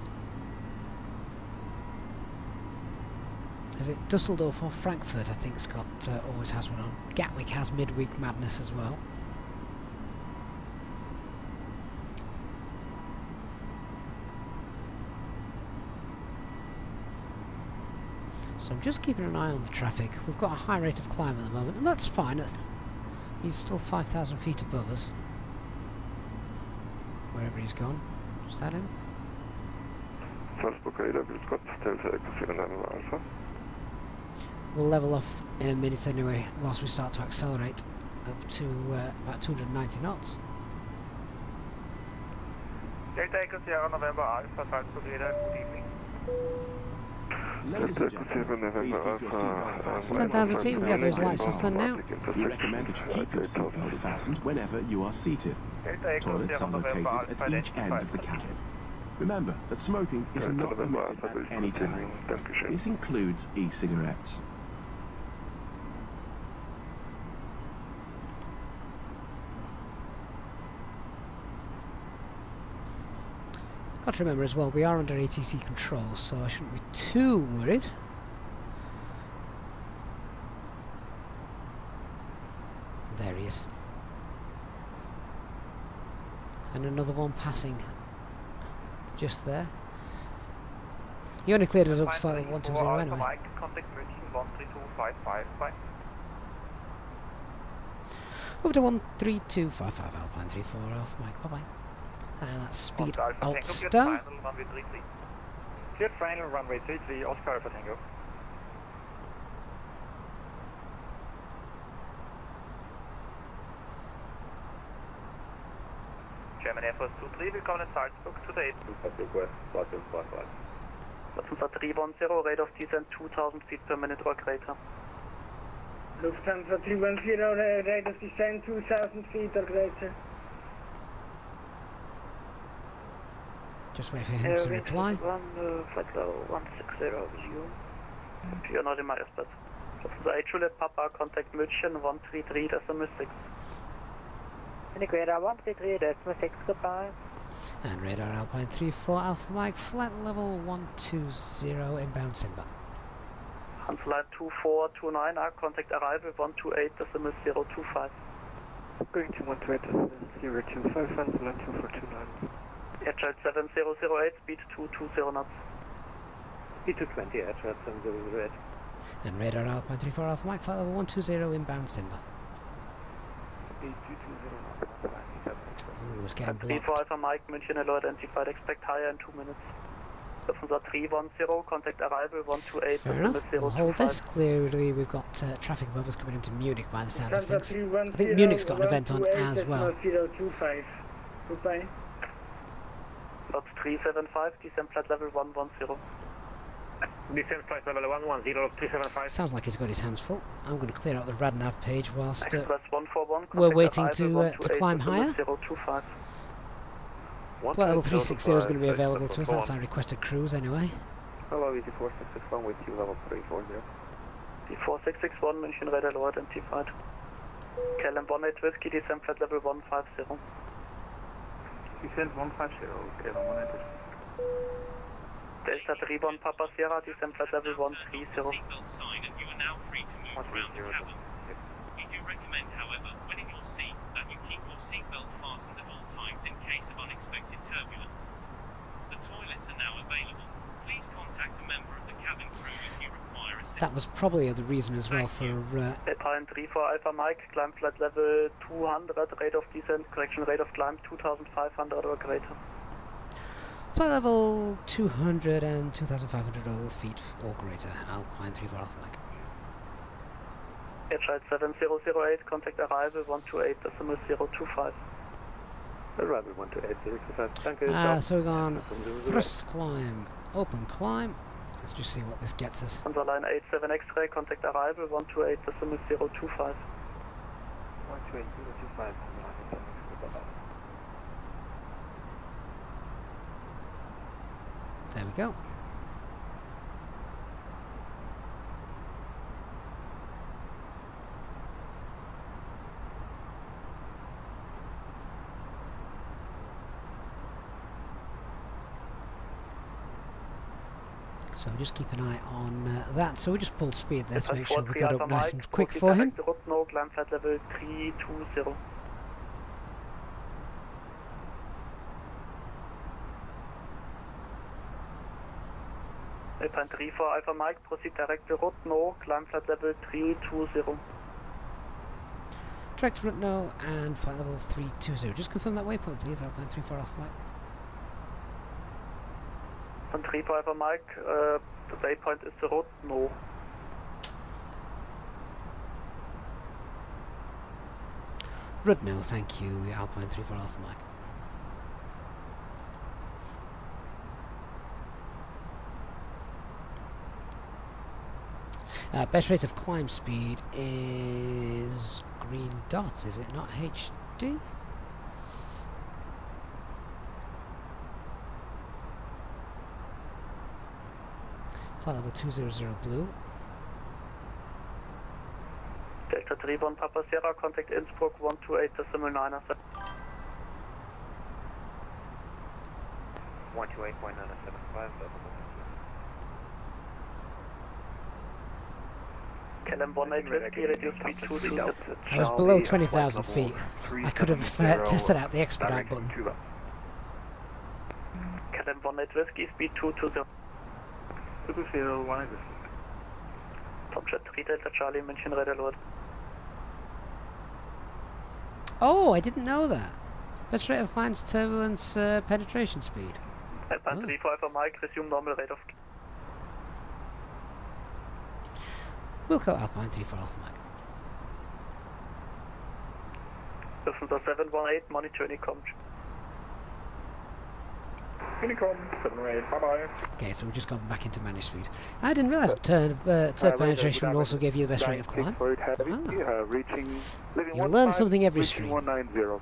Is it Dusseldorf or Frankfurt? I think Scott always has one on. Gatwick has midweek madness as well. So I'm just keeping an eye on the traffic. We've got a high rate of climb at the moment, and that's fine. He's still 5,000 feet above us. Wherever he's gone. Is that him? Salzburg radar, will Scott, Delta Echo 7 Alpha. We'll level off in a minute anyway, whilst we start to accelerate up to about 290 knots. Delta Echo Sierra November Alpha, Salzburg radar, good evening. Ladies and gentlemen, please keep your seatbelt fastened. 10,000 feet, we can get those lights off then now. We recommend that you keep your seatbelt fastened whenever you are seated. Toilets are located at each end of the cabin. Remember that smoking is not permitted at any time. This includes e-cigarettes. Got to remember as well, we are under ATC control, so I shouldn't be too worried. There he is. And another one passing just there. He only cleared us up for 120 anyway. Mike, contact München 13255, bye. Over to 13255 Alpine 34 Alpha Mike, bye bye. And that's speed alt star. Cleared final runway 33, Oscar Alpha Tango. German Air Force 23, willkommen in Salzburg today. Lufthansa 310, rate of descent 2000 feet per minute or greater. Lufthansa 310, rate of descent 2000 feet or greater. Just wait for him to reply. Flight level 160 with you. You're not in my airspace. Lufthansa 8 Juliet Papa, contact München 133, decimal 6. Radar 133, decimal 6, goodbye. And radar Alpine 34 Alpha Mike, flight level 120, inbound Simba. Hansa Line 2429, contact arrival 128, decimal 025. Going to 128, 025, Hansa Line 2429. Airchild 7008, speed 220 knots. Speed 220, Airchild 7008. And radar Alpine 34 Alpha Mike, flight level 120, inbound Simba. Speed 220 knots. Ooh, it was getting blocked. 34 Alpha Mike, München hello identified, expect higher in 2 minutes. Lufthansa 310, contact arrival 128, Fair enough, we'll hold this. Clearly we've got traffic above us coming into Munich by the sounds of things. I think Munich's got an event on as well. 025. Goodbye. Lots 375, descent flight level 110. Descent flight level 110, 375. Sounds like he's got his hands full. I'm going to clear out the RADNAV page whilst Express 141, we're waiting to climb higher. 025. Flight level 360 is going to be available to us, that's our requested cruise anyway. Hello, easy 4661 with you, level 340. D4661, München radar low identified. KLM 18 Whiskey, descent flight level 150. Descent 150, okay, 180. Delta 3 Papa Sierra, descent flight level 130. Seatbelt sign and you are now free to move around the cabin. We do recommend, however, when in your seat, that you keep your seatbelt fastened at all times in case of unexpected turbulence. The toilets are now available. Please contact a member of the cabin crew if you require assistance. That was probably the reason as well for... Alpine 34 Alpha Mike, climb flight level 200, rate of descent, correction rate of climb 2500 or greater. Flight level 200 and 2500 feet or greater, Alpine 34 Alpha Mike. Airchild 7008, contact arrival 128, decimal 025. Arrival 128, 025, thank you. So we're going thrust climb, open climb. Let's just see what this gets us. Hansa Line 87 X-ray, contact arrival 128, decimal 025. 128, 025. There we go. So just keep an eye on that. So we just pulled speed there to make sure we got up nice and quick for him. No, climb flight level 320. Alpine 34 Alpha Mike, proceed direct to route no, climb flight level 320. Direct route no and flight level 320. Just confirm that waypoint please, Alpine 34 Alpha Mike. Alpine 34 Alpha Mike, the waypoint is the route no. Route no, thank you, Alpine 34 Alpha Mike. Best rate of climb speed is green dot, is it not HD? Flight level 200 blue. Delta 31 Papa Sierra, contact Innsbruck 128.9. 128.975. KLM 18 Whiskey, radio speed 22. I was below 20,000 feet. I could have tested out the expedite button. KLM 18 Whiskey, speed 220. Top Jet 3 Delta Charlie, München Red Alert. Oh, I didn't know that. Best rate of climb turbulence penetration speed. Alpine 35 for Mike, resume normal rate of... We'll go Alpine 34 Alpha Mike. Lufthansa 718, monitor Unicom. Unicom 718, bye-bye. Okay, so we've just gone back into managed speed. I didn't realise turn penetration would also give you the best rate of climb. You learn something every stream. 190.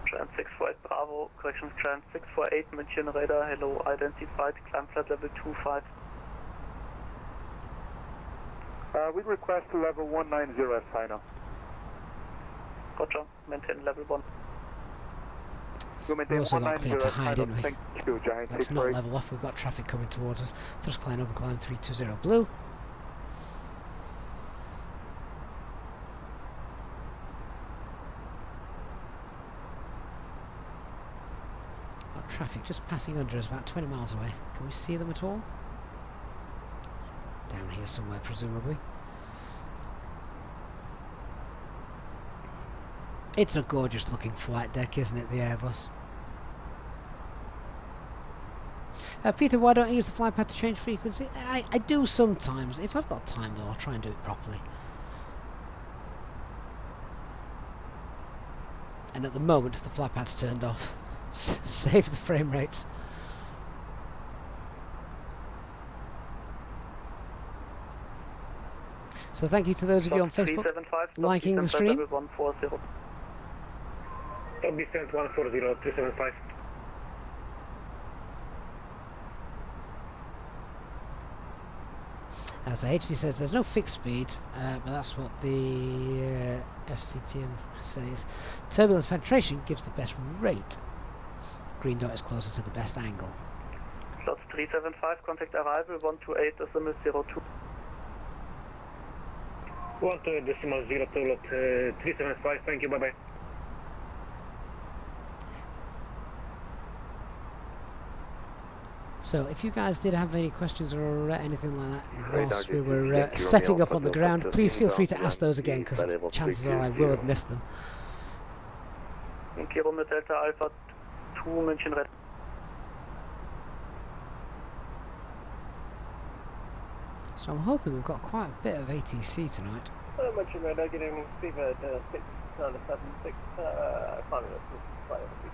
Tran 648 Bravo, correction Tran 648 München Radar, hello, identified, climb flight level 25. We request level 190 as final. Roger, maintain level 1. We also got clear to high, didn't we? Thank you, Giant. Let's not level off, we've got traffic coming towards us. Thrust climb over climb 320 blue. Got traffic just passing under us, about 20 miles away. Can we see them at all? Down here somewhere, presumably. It's a gorgeous looking flight deck, isn't it, the Airbus? Peter, why don't you use the flight path to change frequency? I do sometimes. If I've got time, though, I'll try and do it properly. And at the moment, the flight path's turned off. Save the frame rates. So thank you to those of you on Facebook liking the stream. Distance 140, 375. So HD says there's no fixed speed, but that's what the FCTM says. Turbulence penetration gives the best rate. Green dot is closer to the best angle. Slots 375, contact arrival 128.02. 128.02, lot 375, thank you, bye-bye. So if you guys did have any questions or anything like that whilst we were setting up on the ground, please feel free to ask those again, because chances are I will have missed them. Delta Alpha 2 München Red. So I'm hoping we've got quite a bit of ATC tonight. München Red, getting Seabird 6976, climbing up to flight over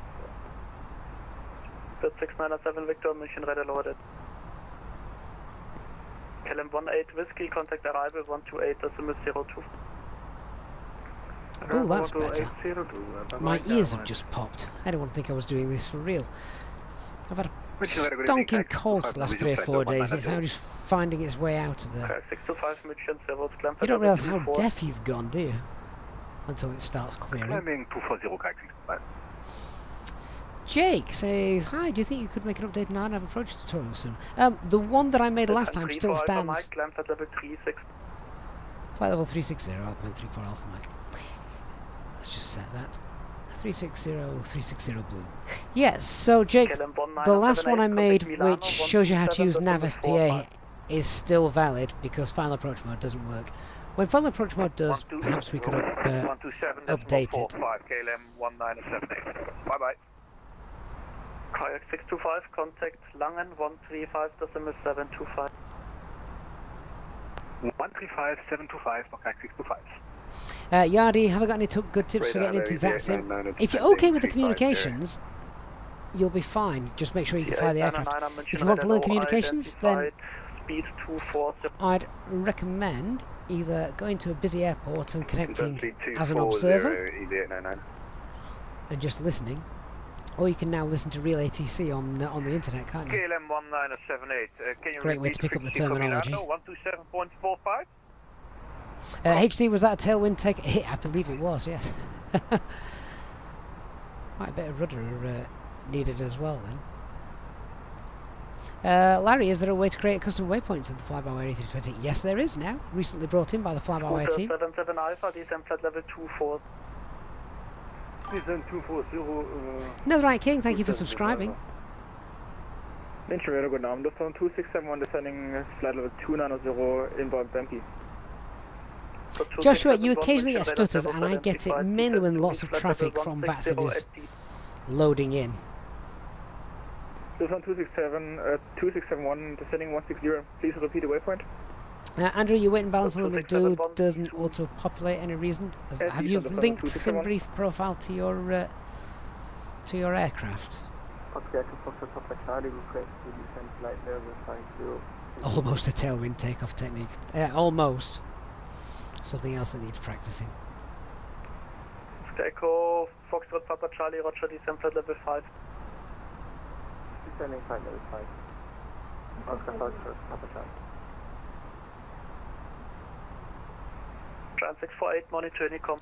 697 Victor, München Red loaded. KLM 18 Whiskey, contact arrival 128.02. Oh, that's better. My ears have just popped. I don't want to think I was doing this for real. I've had a stonking cold for the last 3 or 4 days. It's now just finding its way out of there. 625 München, You don't realise how deaf you've gone, do you? Until it starts clearing. Climbing 240, Jake says, hi, do you think you could make an updated nav approach tutorial soon? The one that I made last time still stands. Flight level 36. Flight level 360, Alpine 34 Alpha Mike. Let's just set that. 360 blue. Yes, so Jake, the last one I made, which shows you how to use nav FPA, is still valid because final approach mode doesn't work. When final approach mode does, perhaps we could update it. Bye-bye. Kayak 625, contact Langen 135.725. 135.725 for Kayak 625. Yardi, have I got any good tips for getting into VATSIM? If you're okay with the communications, you'll be fine. Just make sure you can fly the aircraft. If you want to learn communications, then speed 240. I'd recommend either going to a busy airport and connecting as an observer and just listening, or you can now listen to real ATC on the internet, can't you? KLM 1978, can you Great way to pick up the terminology. 127.45? HD, was that a tailwind take? I believe it was, yes. Quite a bit of rudder needed as well then. Larry, is there a way to create custom waypoints in the fly-by-wire A320? Yes, there is now. Recently brought in by the fly-by-wire team. 77 Alpha, descent flight level 24. Descent 240. Netherite King, thank you for subscribing. Ninja Radar, good name. Lufthansa 2671 descending flight level 290 inbound Bampi. Joshua, you occasionally get stutters, and I get it mainly when lots of traffic from VATSIM is loading in. Lufthansa 2671 descending 160. Please repeat the waypoint. Andrew, your weight and balance limit doesn't auto-populate any reason. Have you linked SimBrief profile to your aircraft? Almost a tailwind takeoff technique. Almost. Something else that needs practicing. Echo, Foxtrot, Papa Charlie, Roger, descent flight level 5. Descending flight level 5. Oscar Foxtrot, Papa Charlie. Tran 648, monitor Unicom.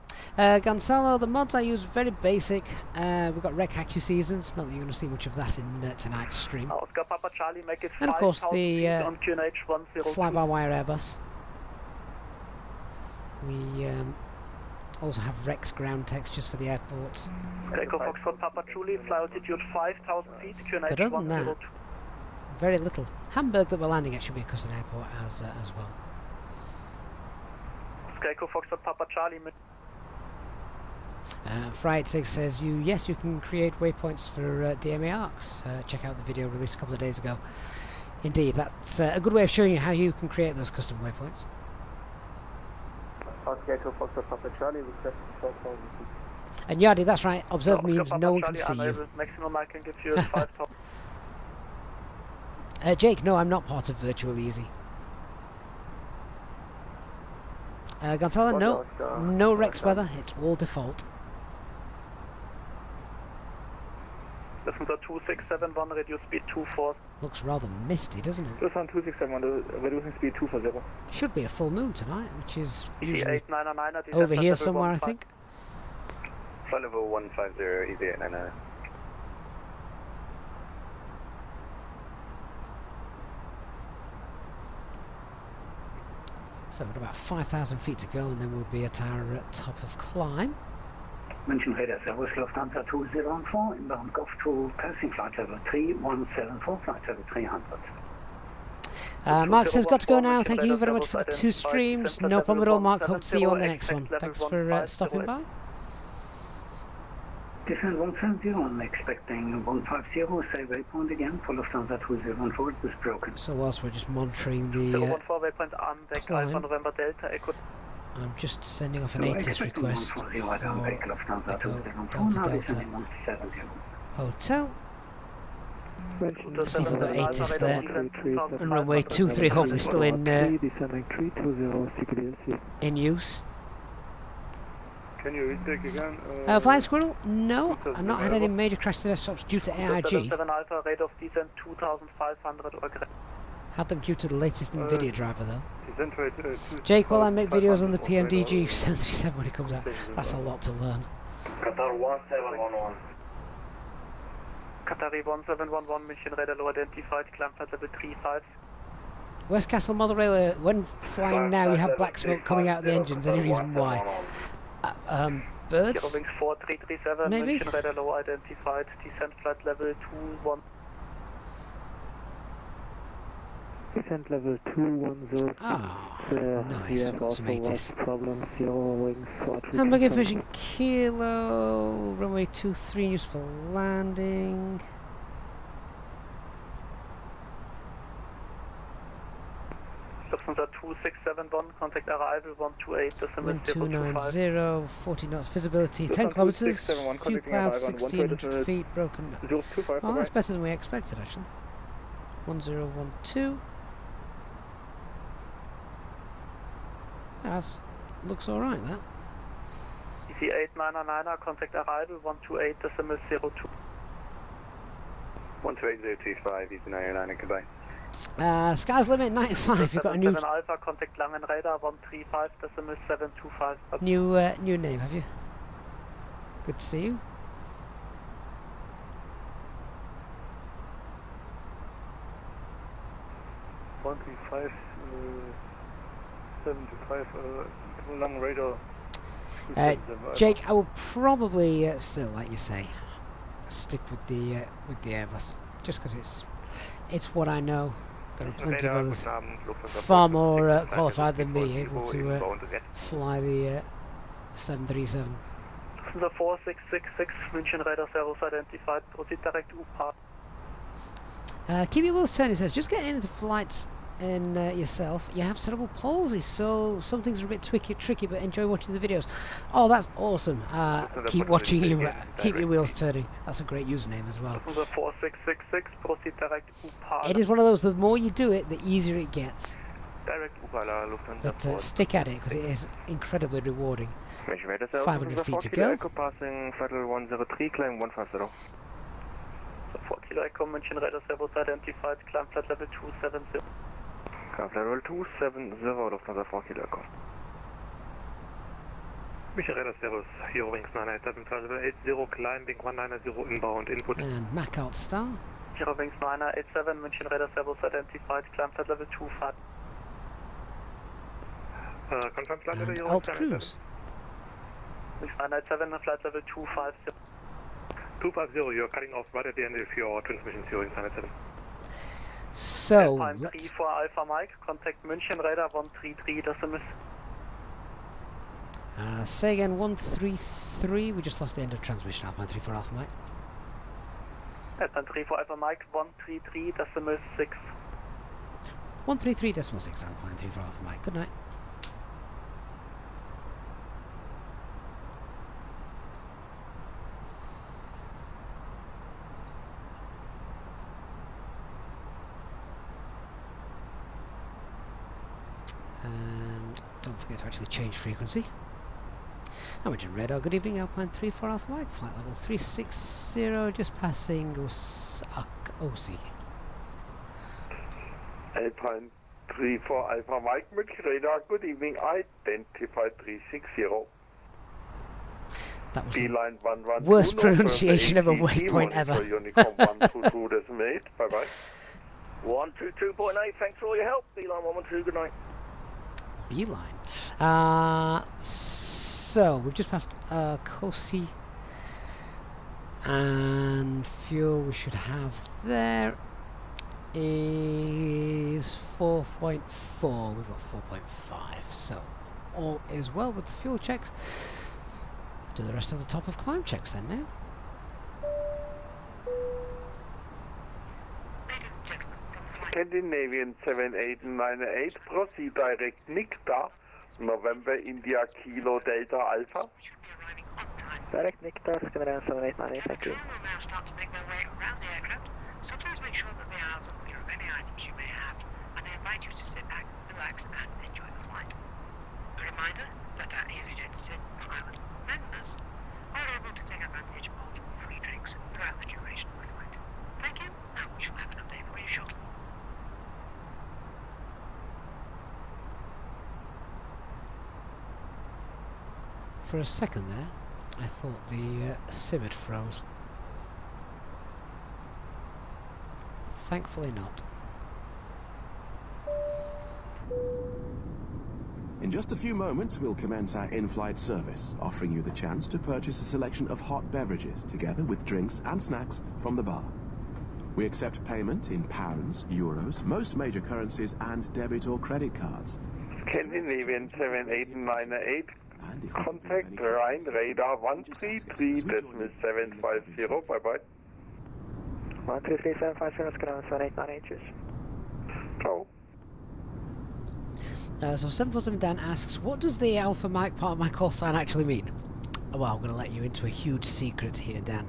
Gonzalo, the mods I use very basic. We've got Rec Hack seasons. Not that you're going to see much of that in tonight's stream. Oscar, Papa Charlie, make it and of course the on QNH 102. fly-by-wire Airbus. We also have Rex ground textures for the airports. Echo Foxtrot Papa Julie, fly altitude 5,000 feet, QNH but other than that, very little. Hamburg that we're landing at should be a custom airport as well. Echo Foxtrot Papa Charlie. Fry86 says yes, you can create waypoints for DMA arcs. Check out the video released a couple of days ago. Indeed, that's a good way of showing you how you can create those custom waypoints. And Yardi, that's right, observe means no one can see you. Maximum I can give you is 5,000. Jake, no, I'm not part of Virtual Easy. Gonzalo, no Rex weather, it's all default. Lufthansa 2671, reduce speed 24. Looks rather misty, doesn't it? Lufthansa 2671, reducing speed 240. Should be a full moon tonight, which is usually 899 over here somewhere, I think. Flight level 150, easy 899. So we've got about 5,000 feet to go, and then we'll be at our top of climb. München Radar Servus, Lufthansa 204, inbound Golf to passing flight level 3174, flight level 300. Mark says, got to go now. Thank you very much for the 2 streams. No problem at all, Mark. Hope to see you on the next one. Thanks for stopping by. Descent 170, I'm expecting 150, say waypoint again for Lufthansa 204, it was broken. So whilst we're just monitoring the climb, I'm just sending off an ATIS request for Delta Hotel. Let's see if we've got ATIS there. And runway 23 hopefully still in use. Can you retake again? Flying Squirrel? No, I've not had any major crash to desktops due to AIG. 7 Alpha, rate of descent 2,500 or greater. Had them due to the latest NVIDIA driver though. Jake, will I make videos on the PMDG 737 when it comes out? That's a lot to learn. Qatar 1711. Qatari 1711, Mission Radar low identified, climb flight level 35. West Castle Model Rail, when flying now you have black smoke coming out of the engines, any reason why? Birds? 4337, maybe? Mission Radar low identified, descent flight level 21. Descent level 210. Nice, got some ATIS. Problem, 0 wings, Hamburg Information Kilo, runway 23 used for landing. Lufthansa 2671, contact arrival 128, decimal 1290, 40 knots, visibility 10 kilometers, few clouds, 1600 feet, broken. Oh, that's better than we expected actually. 1012. That looks alright, that. EC 8999, contact arrival 128.02. 128025, EC 999, goodbye. Sky's limit 95. You've got a new Alpha, contact Langen Radar 135.725. new name, have you? Good to see you. Langen Radar. Jake, I will probably still, like you say, stick with the Airbus, just because it's what I know. There are plenty of others far more qualified than me able to fly the 737. The 4666 München Radar service identified. Proceed direct UPA. Keep your wheels turning, says. Just getting into flights in yourself. You have cerebral palsy, so some things are a bit tricky, but enjoy watching the videos. Oh, that's awesome. Keep watching you. Keep your wheels turning. That's a great username as well. The 4666 proceed direct UPA. It is one of those, the more you do it, the easier it gets. Direct UPA, But stick at it, because it is incredibly rewarding. 500 feet to go. Passing Flight 103, climb 150. 4 Kilo Echo, München Radar service identified. Climb flight level 270. Climb flight level 270, Lufthansa 4 Kilo Echo. München Radar service, Eurowings 987, flight level 80, climbing 190 inbound, input. And Mac Alt Star. Eurowings 987, München Radar service identified. Climb flight level 25. Confirm flight level And Eurowings Alt Cruise. 987, flight level 250. 250, you're cutting off right at the end of your transmission, Eurowings 987. So, let's... 34 Alpha Mike, contact München Radar 133.0. Say again, 133. We just lost the end of transmission. Alpine 34 Alpha Mike. Alpine 34 Alpha Mike 133.6. 133.6 Alpine 34 Alpha Mike. Good night. And don't forget to actually change frequency. Hamburg radar, good evening, Alpine 34 Alpha Mike, flight level 360, just passing Osi. Alpine 34 Alpha Mike, München radar, good evening, identified 360. That was Beeline 112, worst pronunciation of a waypoint ever. Unicorn 122.8, bye bye. 122.8, thanks for all your help. Beeline 112, good night. Beeline. So we've just passed Kosi, and fuel we should have there is 4.4. We've got 4.5. So all is well with the fuel checks. Do the rest of the top of climb checks then now. Scandinavian 7898, proceed direct Nikta, November India Kilo Delta Alpha. Direct Nikta, Scandinavian 7898, thank you. Will now start to make their way around the aircraft, so please make sure that the aisles are clear of any items you may have, and I invite you to sit back, relax, and enjoy the flight. A reminder that our EasyJet SIM pilot members are able to take advantage of free drinks throughout the duration of the flight. Thank you, and we shall have an update for you shortly. For a second there, I thought the sim had froze. Thankfully not. In just a few moments, we'll commence our in-flight service, offering you the chance to purchase a selection of hot beverages, together with drinks and snacks from the bar. We accept payment in pounds, euros, most major currencies, and debit or credit cards. Scandinavian 7898, contact Rhine radar 133.750, bye bye. 133.750, Scandinavian 7898, cheers. Ciao. So 747 Dan asks, what does the Alpha Mike part of my call sign actually mean? Well, I'm going to let you into a huge secret here, Dan.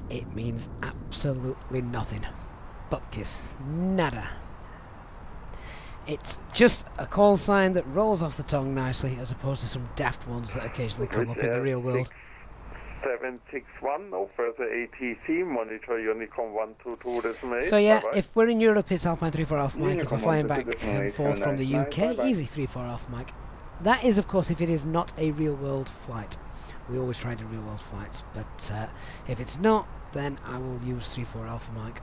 It means absolutely nothing. Bupkis. Nada. It's just a call sign that rolls off the tongue nicely, as opposed to some daft ones that occasionally come up in the real world. 761, no further ATC, monitor Unicorn 122.8. So yeah, Bye-bye. if we're in Europe, it's Alpine 34 Alpha Mike. If we're flying back and forth from the UK, easy 34 Alpha Mike. That is, of course, if it is not a real world flight. We always try to do real world flights, but if it's not, then I will use 34 Alpha Mike.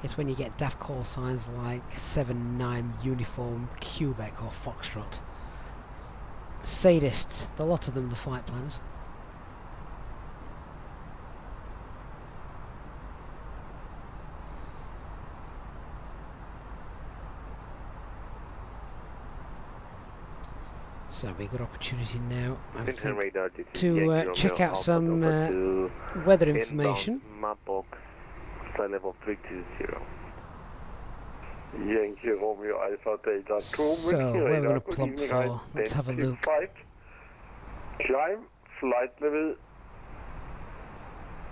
It's when you get daft call signs like 79 Uniform Quebec or Foxtrot. Sadists, the lot of them, the flight planners. So it'll be a good opportunity now, I think, to check out some weather information. Flight level 320. Yankee Romeo Alpha Delta 2. So, where are we going to plump for? Let's have a look. Climb, flight level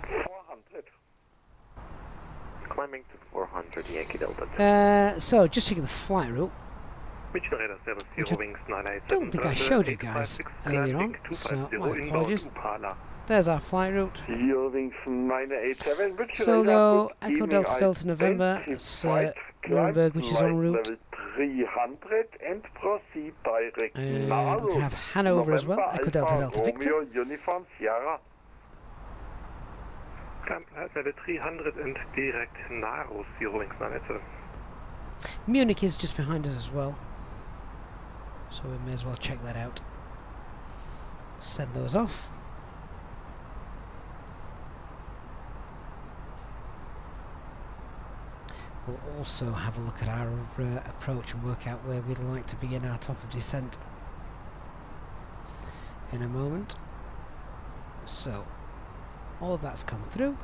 400. Climbing to 400, Yankee Delta 2. So, just checking the flight route. Which I don't think I showed you guys earlier on, so my apologies. There's our flight route. So we'll go Echo Delta Delta November, it's Nuremberg, which is en route. We have Hanover as well, Echo Delta Delta Victor. Level 300 and direct Naros, 0 Munich is just behind us as well, so we may as well check that out. Send those off. We'll also have a look at our approach and work out where we'd like to begin our top of descent in a moment. So, all of that's come through.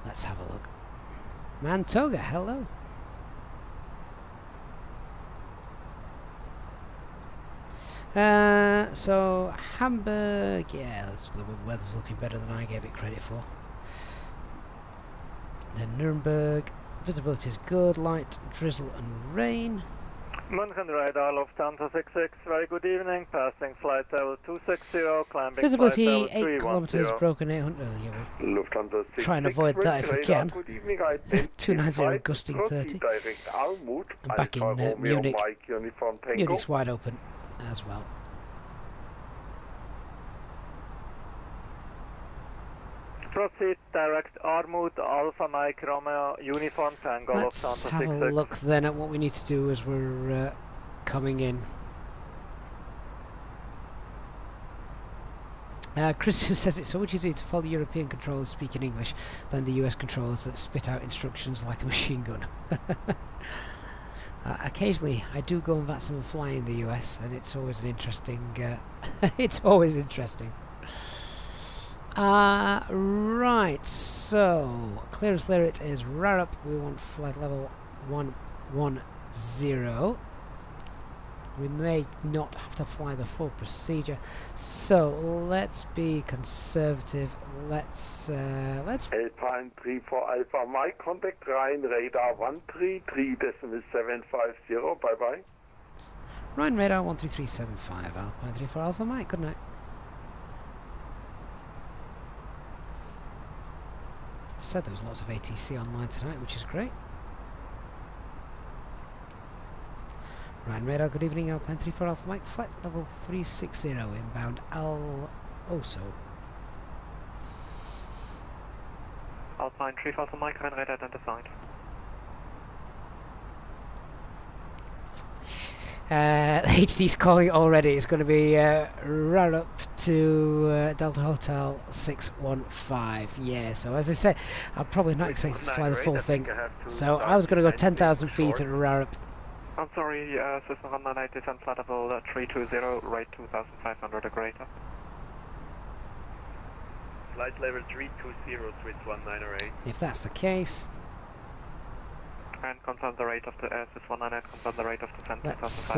Let's have a look. Mantoga, hello. So Hamburg, yeah, the weather's looking better than I gave it credit for. Then Nuremberg, visibility is good, light drizzle and rain. München radar, Lufthansa 66, very good evening, passing flight level 260, climbing visibility flight level 8 kilometers, broken 800. Yeah, we'll try and avoid that if we can. 290 gusting 30. And back in Munich. Munich's wide open as well. Proceed direct Armut, Alpha Mike Romeo, Uniform Tango, Let's Lufthansa have 66. a look then at what we need to do as we're coming in. Christian says it's so much easier to follow European controllers speaking English than the US controllers that spit out instructions like a machine gun. Occasionally I do go and VATSIM and fly in the US, and it's always an interesting it's always interesting. Right, so clearance there it is. Rarup, we want flight level 110. We may not have to fly the full procedure, so let's be conservative. Let's Alpine 34 Alpha Mike, contact Rhine radar 133.750, bye bye. Rhine radar 13375, Alpine 34 Alpha Mike, good night. Said there was lots of ATC online tonight, which is great. Ryan Radar, good evening, Alpine 34 Alpha Mike, flight level 360, inbound Al Oso. Alpine 34 Alpha Mike, Ryan Radar identified. HD's calling already. It's going to be right up to Delta Hotel 615. Yeah, so as I said, I'm probably not expecting to fly the full thing. So I was going to go 10,000 feet at Rarup. I'm sorry, System 198 descent flight level 320, rate 2,500 or greater. Flight level 320, Swiss 1908. If that's the case, And confirm the rate of the SS198, confirm the rate of descent. Let's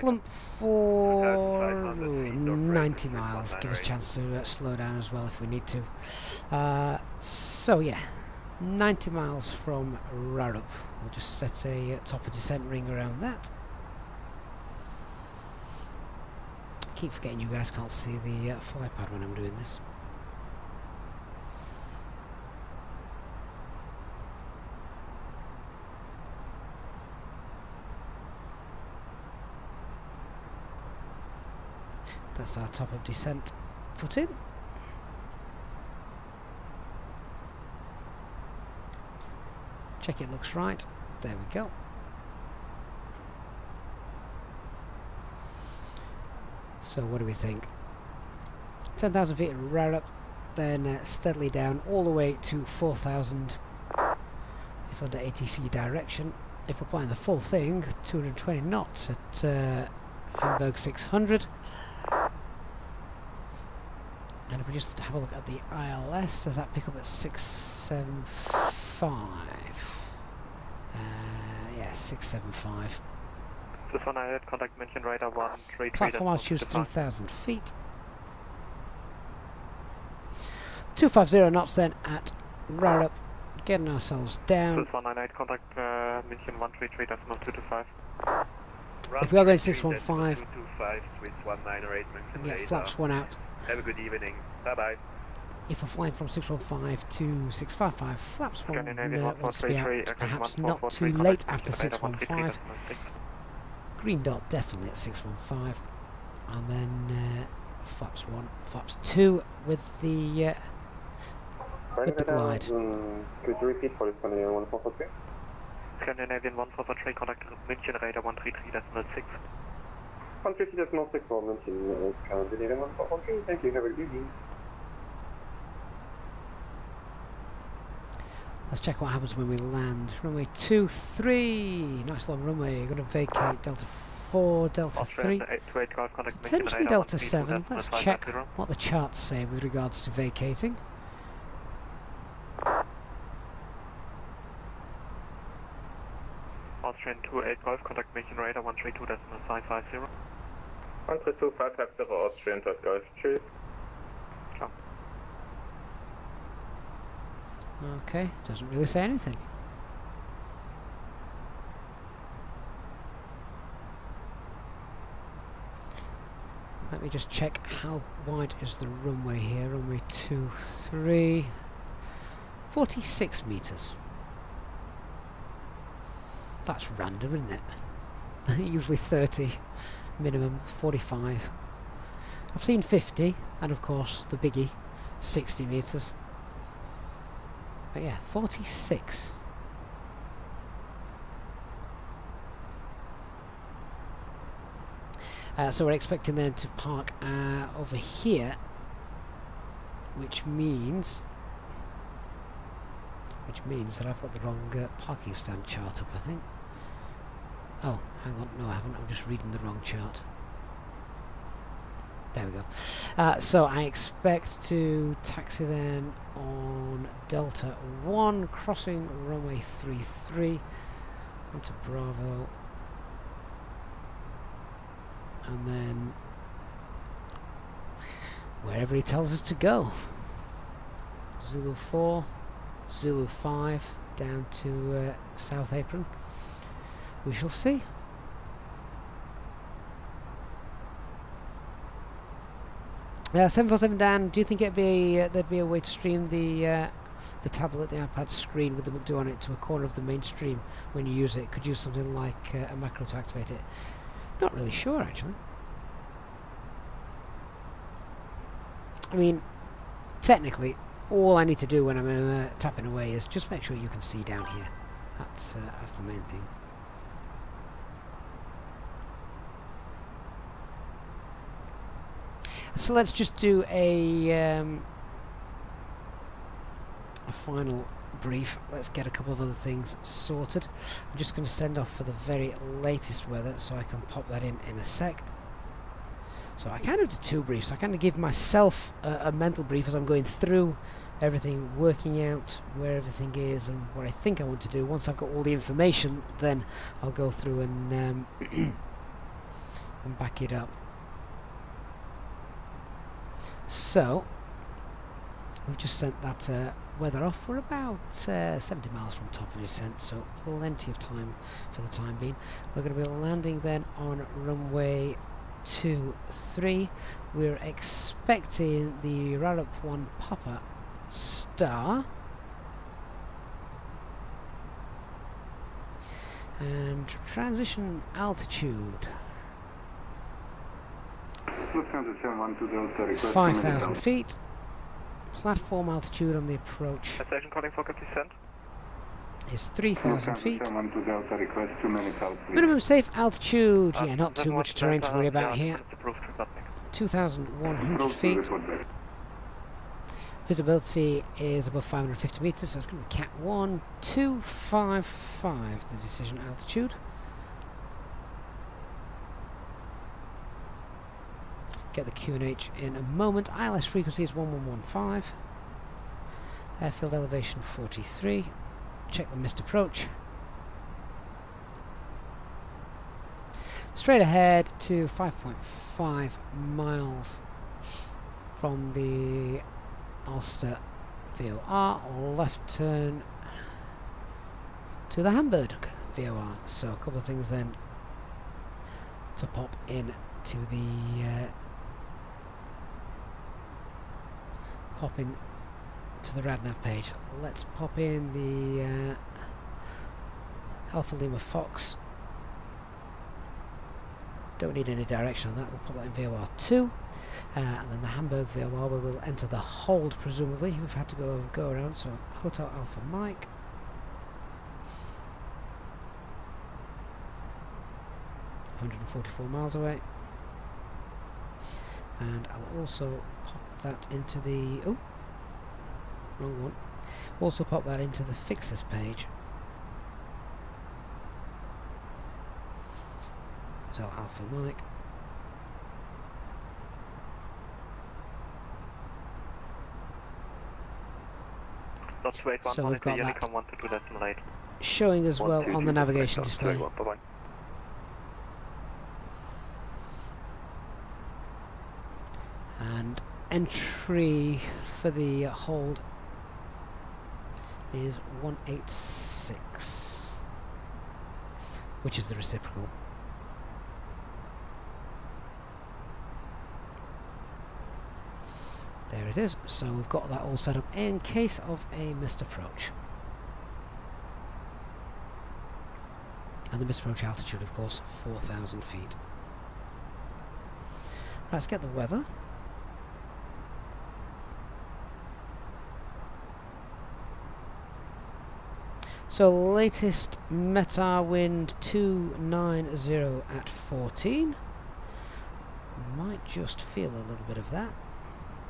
plump for 90 miles. Give us a chance to slow down as well if we need to. So yeah, 90 miles from Rarup. We'll just set a top of descent ring around that. Keep forgetting you guys can't see the fly pad when I'm doing this. That's our top of descent put in. Check it looks right. There we go. So what do we think? 10,000 feet right up, then steadily down all the way to 4,000 if under ATC direction. If we're applying the full thing, 220 knots at Hamburg 600. And if we just have a look at the ILS, does that pick up at 675? Yeah, 675. This one I had contact mention radar 133. Platform altitude 3,000 feet. 250 knots then at Rarup, getting ourselves down. This 198 contact mention 133.225. If we are going 615, we get flaps 1 out. Have a good evening. Bye bye. If we're flying from 615 to 655, flaps 1 wants to be out, perhaps not too late after 615. Green dot definitely at 615, and then flaps 1, flaps 2 with the glide. Could you repeat for the Scandinavian 1443? Scandinavian 1443, contact München radar 133.6. 150.6 for München, Scandinavian 1443. Thank you, have a good evening. Let's check what happens when we land. Runway 23, nice long runway. You're going to vacate Delta 4, Delta 3, potentially Delta 7. Let's check what the charts say with regards to vacating. Austrian 28 Golf, contact München radar 132.550. 132.550 Austrian 28 Golf, cheers. Okay, doesn't really say anything. Let me just check how wide is the runway here. Runway 23, 46 meters. That's random, isn't it? Usually 30 minimum, 45. I've seen 50, and of course the biggie, 60 meters. But yeah, 46. So we're expecting then to park over here, which means that I've got the wrong parking stand chart up, I think. Oh, hang on, no I haven't, I'm just reading the wrong chart. There we go. So I expect to taxi then on Delta 1, crossing runway 33 into Bravo, and then wherever he tells us to go. Zulu 4, Zulu 5, down to South Apron. We shall see. 747 Dan, do you think it'd be there'd be a way to stream the tablet, the iPad screen with the McDo on it to a corner of the main stream when you use it? Could use something like a macro to activate it? Not really sure, actually. I mean, technically, all I need to do when I'm tapping away is just make sure you can see down here. That's the main thing. So let's just do a final brief. Let's get a couple of other things sorted. I'm just going to send off for the very latest weather so I can pop that in a sec. So I kind of do two briefs. I kind of give myself a mental brief as I'm going through everything, working out where everything is and what I think I want to do. Once I've got all the information, then I'll go through and and back it up. So we've just sent that weather off. We're about 70 miles from top of descent, so plenty of time for the time being. We're going to be landing then on runway 23. We're expecting the Rarup 1 Papa Star, and transition altitude 5,000 feet. Platform altitude on the approach Station calling for descent is 3,000 feet. Minimum safe altitude, yeah, not too much terrain to worry about here. 2,100 feet. Visibility is above 550 meters, so it's going to be Cat 1255, the decision altitude. Get the QNH in a moment. ILS frequency is 1115. Airfield elevation 43. Check the missed approach. Straight ahead to 5.5 miles from the Ulster VOR. Left turn to the Hamburg VOR. So a couple of things then to pop in to the pop in to the RadNav page. Let's pop in the Alpha Lima Fox. Don't need any direction on that. We'll pop that in VOR 2, and then the Hamburg VOR we will enter the hold presumably. We've had to go around, so Hotel Alpha Mike. $144 miles away, and I'll also pop that into the wrong one. Also pop that into the fixes page. Hotel Alpha Mike. So we've got that showing as well on the navigation display. And entry for the hold is 186, which is the reciprocal. There it is. So we've got that all set up in case of a missed approach. And the missed approach altitude, of course, 4,000 feet. Right, let's get the weather. So latest METAR wind 290 at 14. Might just feel a little bit of that.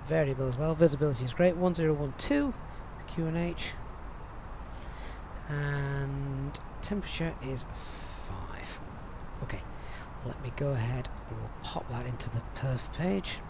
Variable as well. Visibility is great. 1012 QNH, and temperature is 5. Okay, let me go ahead and we'll pop that into the perf page.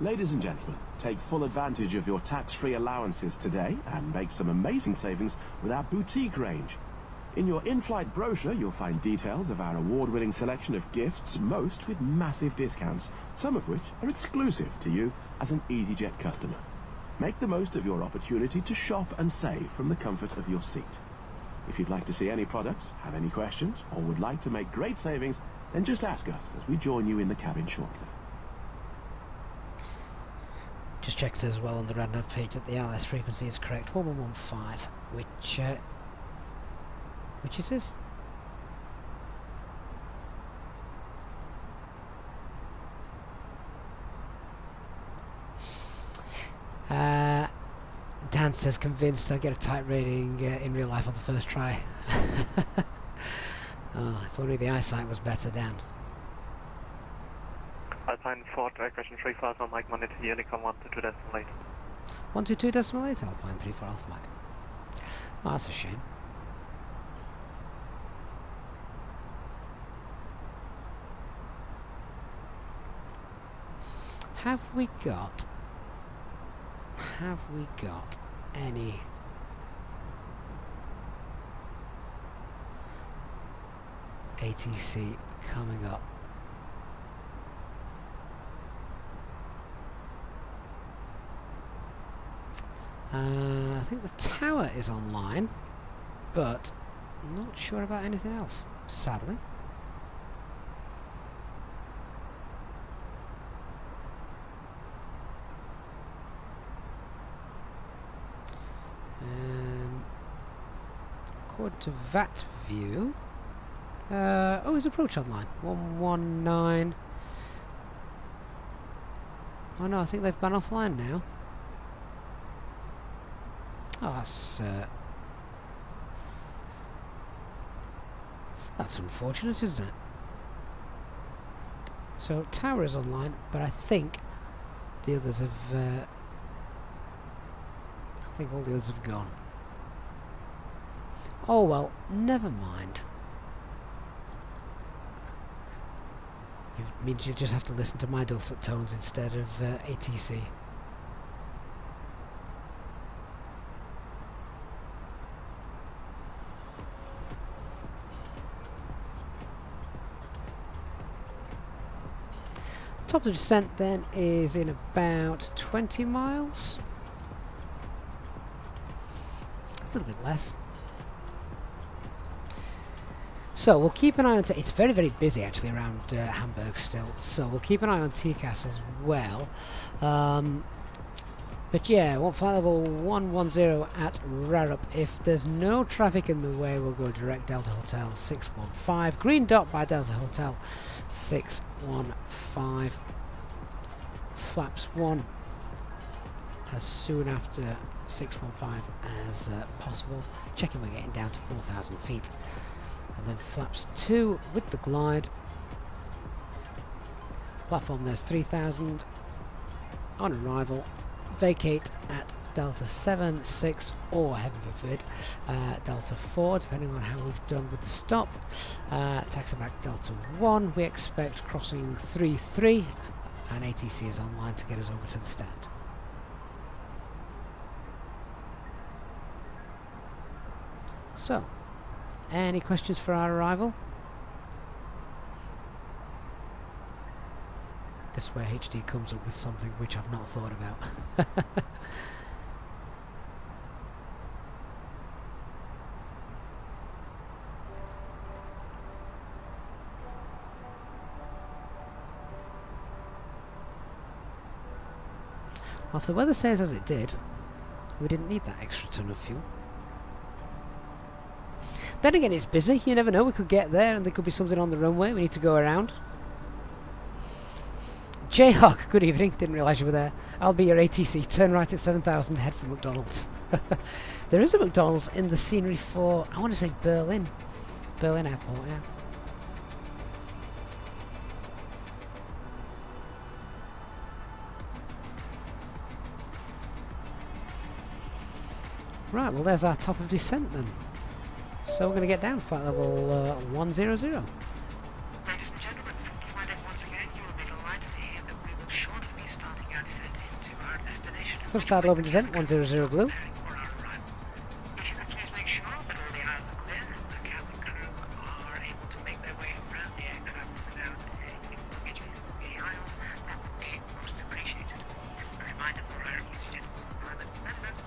Ladies and gentlemen, take full advantage of your tax-free allowances today and make some amazing savings with our boutique range. In your in-flight brochure, you'll find details of our award-winning selection of gifts, most with massive discounts, some of which are exclusive to you as an EasyJet customer. Make the most of your opportunity to shop and save from the comfort of your seat. If you'd like to see any products, have any questions, or would like to make great savings, then just ask us as we join you in the cabin shortly. Just checked as well on the RadNav page that the ILS frequency is correct, 1115, which it is. Dan says convinced I get a type rating in real life on the first try. Oh, if only the eyesight was better, Dan. Alpine 4, question 3000, Mike Monitor, Unicom 1 to 2 late. 122.8 Alpine 34 Alpha Mike. Oh, that's a shame. Have we got any ATC coming up? I think the tower is online, but not sure about anything else, sadly. According to VATView, oh, his approach online, 119. Oh no, I think they've gone offline now. Oh, that's unfortunate, isn't it? So tower is online, but I think the others have. I think all the others have gone. Oh well, never mind. It means you just have to listen to my dulcet tones instead of ATC. Top of descent then is in about 20 miles. A little bit less. So we'll keep an eye on... It's very, very busy actually around Hamburg still. So we'll keep an eye on TCAS as well. But yeah, flight level 110 at Rarup. If there's no traffic in the way, we'll go direct Delta Hotel 615. Green dot by Delta Hotel 615. Flaps 1 as soon after 615 as possible. Checking we're getting down to 4,000 feet. And then flaps 2 with the glide. Platform there's 3,000. On arrival, vacate at Delta 7, 6 or heaven forbid Delta 4 depending on how we've done with the stop. Taxi back Delta 1, we expect crossing 3-3 and ATC is online to get us over to the stand. So, any questions for our arrival? This is where HD comes up with something which I've not thought about. Well, if the weather stays as it did, we didn't need that extra ton of fuel. Then again, it's busy. You never know. We could get there and there could be something on the runway. We need to go around. Jayhawk, good evening. Didn't realise you were there. I'll be your ATC. Turn right at 7,000. Head for McDonald's. There is a McDonald's in the scenery for, I want to say Berlin. Berlin Airport, yeah. Right, well there's our top of descent then. So we're going to get down flight level 100. Ladies and gentlemen, flight deck once again, you will be delighted to hear that we will shortly be starting our descent into our destination. Thrust out open descent, 100 blue. If you could please make sure that all the aisles are clear, the cabin crew are able to make their way around the aircraft without any luggage in the aisles, that would be most appreciated. A reminder for our EasyJet pilot members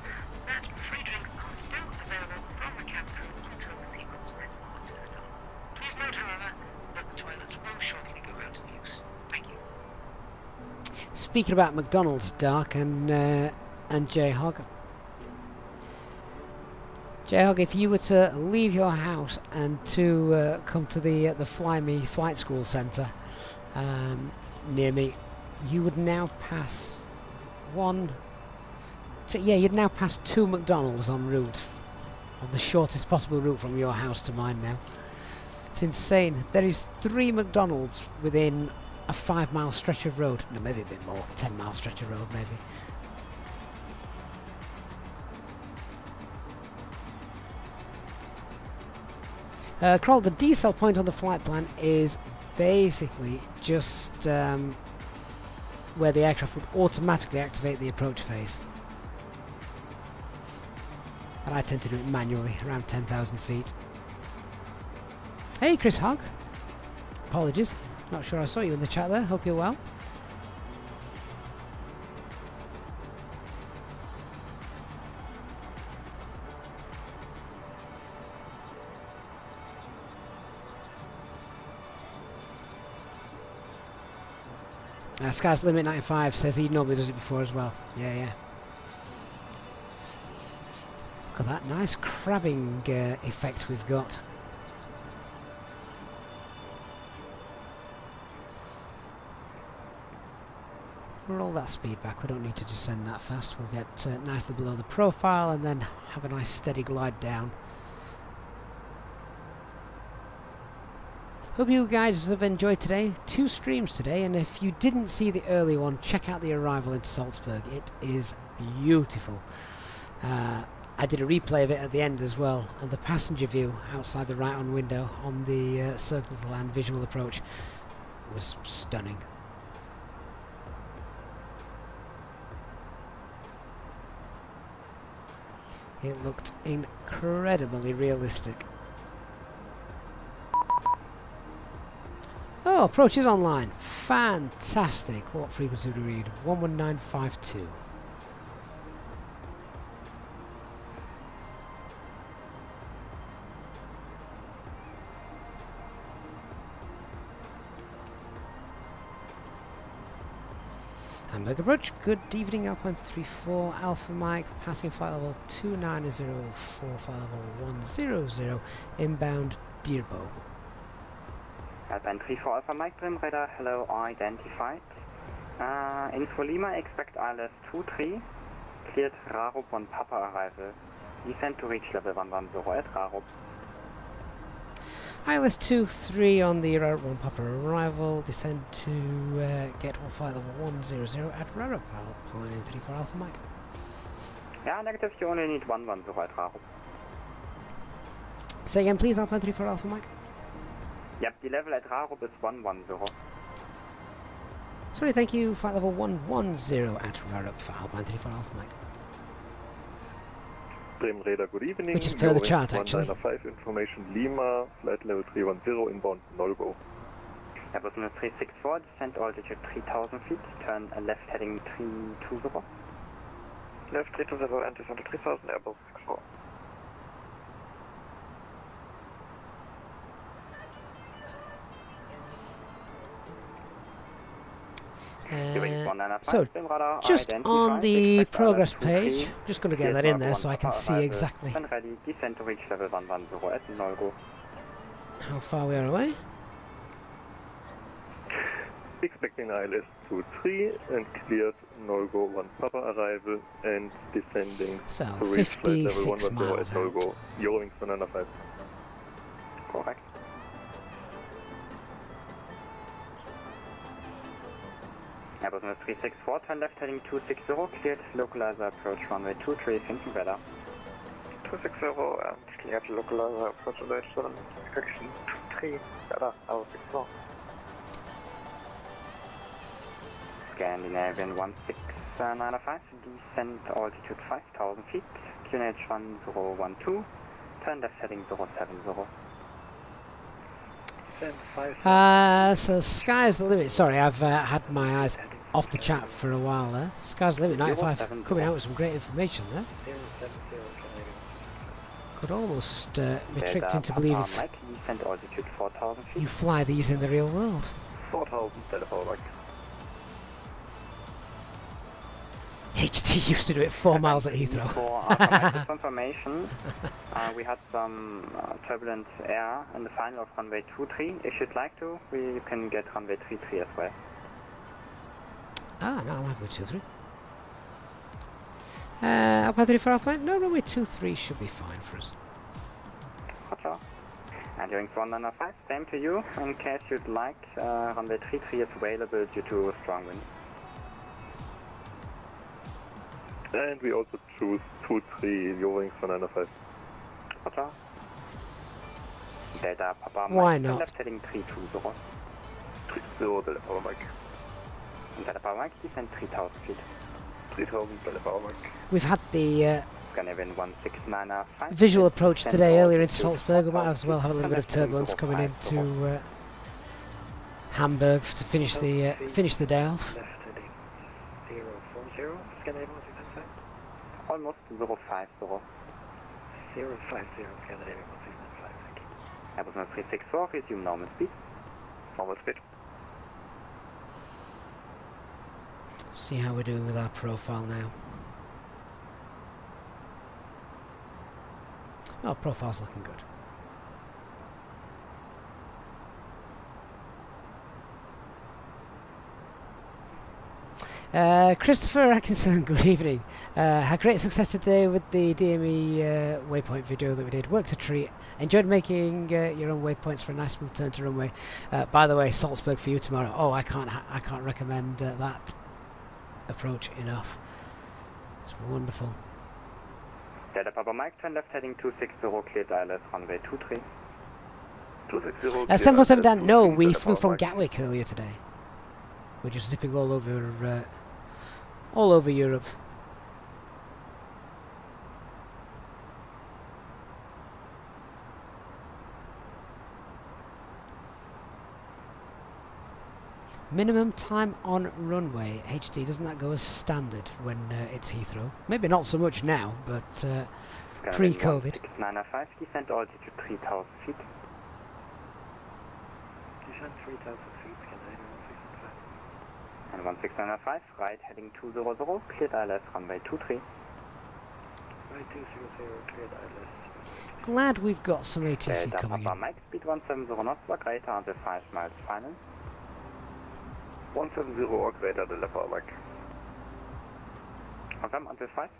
that free drinks are still available from the cabin crew until the sequence lights are turned on. Please note, however, that the toilets will shortly go out of use. Thank you. Speaking about McDonald's, Dark and Jayhawk. Jayhawk, if you were to leave your house and to come to the Fly Me Flight School Centre near me, you would now pass you'd now pass 2 McDonald's en route, on the shortest possible route from your house to mine now. It's insane. There is 3 McDonald's within a 5-mile stretch of road. No, maybe a bit more. 10-mile stretch of road, maybe. Kroll, the decel point on the flight plan is basically just where the aircraft would automatically activate the approach phase. But I tend to do it manually, around 10,000 feet. Hey, Chris Hogg. Apologies. Not sure I saw you in the chat there. Hope you're well. Sky's Limit 95 says he normally does it before as well. Yeah. Look at that nice crabbing effect we've got. Roll that speed back, we don't need to descend that fast. We'll get nicely below the profile and then have a nice steady glide down. Hope you guys have enjoyed today. 2 streams today, and if you didn't see the early one, check out the arrival into Salzburg. It is beautiful. I did a replay of it at the end as well, and the passenger view outside the right-on window on the circle to land visual approach was stunning. It looked incredibly realistic. Oh, approach is online. Fantastic. What frequency do we read? 11952. Hamburg approach. Good evening, Alpine 34 Alpha Mike, passing flight level 2904, flight level 100, inbound Dearbo. Alpine 34 Alpha Mike, Brim Radar, hello, identified. Info Lima, expect ILS 23, cleared Rarup on Papa arrival. Descend to reach level 110 at Rarup. ILS 23 on the Rarup Papa arrival, descend to get flight level 100 at Rarup, Alpine 34 Alpha Mike. Yeah, negative, you only need 110 at Rarup. Say again please, Alpine 34 Alpha Mike. Yep, the level at Rarup is 110. Sorry, thank you, flight level 110 at Rarup for Alpine 34 Alpha Mike. Bremen Radar, good evening. Which is per the chart, actually. 195 information Lima, flight level 310, inbound, no go. Airbus 364, descent altitude 3000 feet, turn left heading 320. Left 320 and descend to 3000, Airbus 64. So, just on the progress page, just going to get that in there so I can see exactly how far we are away. Expecting ILS 23 and cleared no-go 1 Papa arrival and descending so to reach flight level 56 110 miles at no-go. Eurowings 195. Correct. Airbus 364, turn left heading 260, cleared localizer approach runway 23, thinking better. 260 and cleared localizer approach runway 7, correction 23, better, Airbus 64. Scandinavian 1695, descent altitude 5000 feet, QNH 1012, turn left heading 070. So sky's the limit. Sorry, I've had my eyes off the chat for a while there. Sky's the limit 95 coming out with some great information there. Could almost be tricked into believing you fly these in the real world. 4000 telephone. HT used to do it 4 miles at Heathrow. For confirmation, we had some turbulent air in the final of runway 23. If you'd like to, you can get runway 33 as well. Ah, no, I'm happy with 23. Alpine 34 Alpha? No, runway 23 should be fine for us. Roger. And during 195, same to you. In case you'd like, runway 33 is available due to strong wind. And we also choose 23 Eurowings 195. Roger. Delta Papa Why Mike, not? left heading 320. 30 Delta Papa Mike. Delta Papa Mike, descend 3000 feet. 3000 Delta Papa Mike. We've had the Scandinavian 16905. visual approach today earlier into Salzburg. We might as well have a little bit of turbulence coming into Hamburg to finish the day off. Left heading 040, Scandinavian 169. Almost 050. 050, Scandinavian 169, thank you. Airbus 364, resume normal speed. Normal speed. See how we're doing with our profile now. Oh, profile's looking good. Christopher Atkinson, good evening. Had great success today with the DME waypoint video that we did. Worked a treat. Enjoyed making your own waypoints for a nice smooth turn to runway. By the way, Salzburg for you tomorrow. Oh, I can't recommend that approach enough. It's wonderful. Delta Papa Mike, turn left heading 260, cleared ILS, runway 23. 260. 747 Dan, no, we flew from Gatwick earlier today. We're just zipping all over Europe. Minimum time on runway, HD, doesn't that go as standard when it's Heathrow? Maybe not so much now, but pre-COVID. 905, descent altitude 3000 feet. Descent 3000 feet, Scandinavian 165. And 16905, right heading 200, cleared ILS, runway 23. Right 200, cleared ILS. Glad we've got some ATC Delta coming Papa in. Mike, speed 170 knots, or greater until 5 miles final. 170 or greater Delta Papa Mike. Confirm until 5.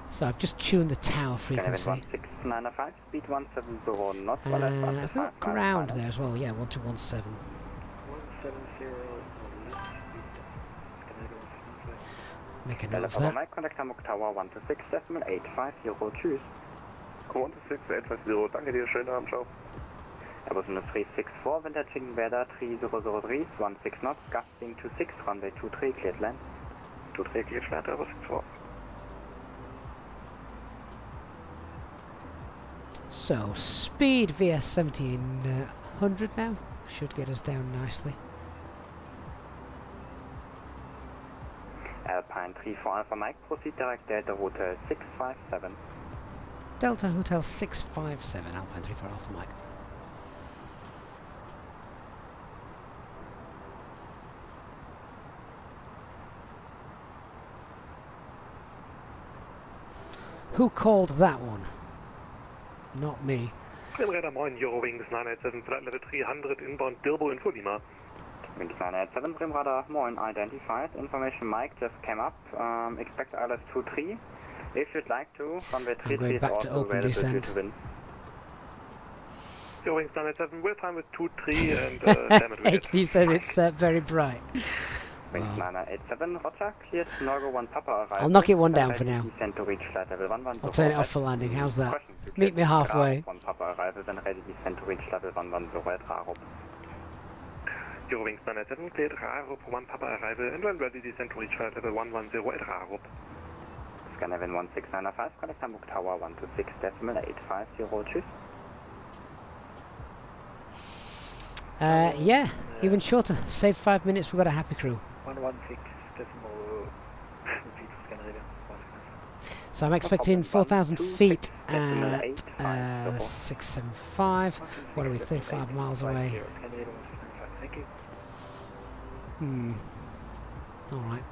So I've just tuned the tower frequency. 16905, speed 170 knots, or less until I've 5 got miles ground final. there as well, yeah, 1217. 170 or less speed, Scandinavian 165. Make a note Delta of Papa that. Mike, contact Hamburg Tower 126.850, tschüss. 126.850, danke dir, schönen Abend, ciao. Airbus 364, winter chicken weather 3003, 16 knots, gusting 26, runway 23, cleared land. 23 cleared land, Airbus 64. So, speed VS 1700 now. Should get us down nicely. Alpine 34 Alpha Mike, proceed direct Delta Hotel 657. Delta Hotel 657, Alpine 34 Alpha Mike. Who called that one? Not me. Radar 9, Eurowings 987, flight level 300, inbound Dilbo Info Lima. Wings 987, Brim Radar, Moin, identified. Information Mike just came up. Expect ILS 23. If you'd like to, runway 33 is back to also open available descent. to win. Eurowings 987, we're fine with 23 and damn it, we hit. HD says it's very bright. Wings 987, Roger, cleared, Norgo 1 Papa arrival. I'll knock it one down for now. Descent to reach flight level 110. I'll turn it off for landing, how's that? Meet me halfway. 1 Papa arrival, then ready descent to reach level 110 at Rarup. Eurowings 987, cleared Rarup, 1 Papa arrival, and when ready descent to reach flight level 110 at Rarup. Scandinavian 16905, connect Hamburg Tower 126.850, tschüss. Yeah, even shorter. Saved 5 minutes, we've got a happy crew. 116 decimal feet, Scandinavian 169. So I'm expecting 4,000 feet at 675. What are we, 35 miles away? Scandinavian 169, thank you. Alright.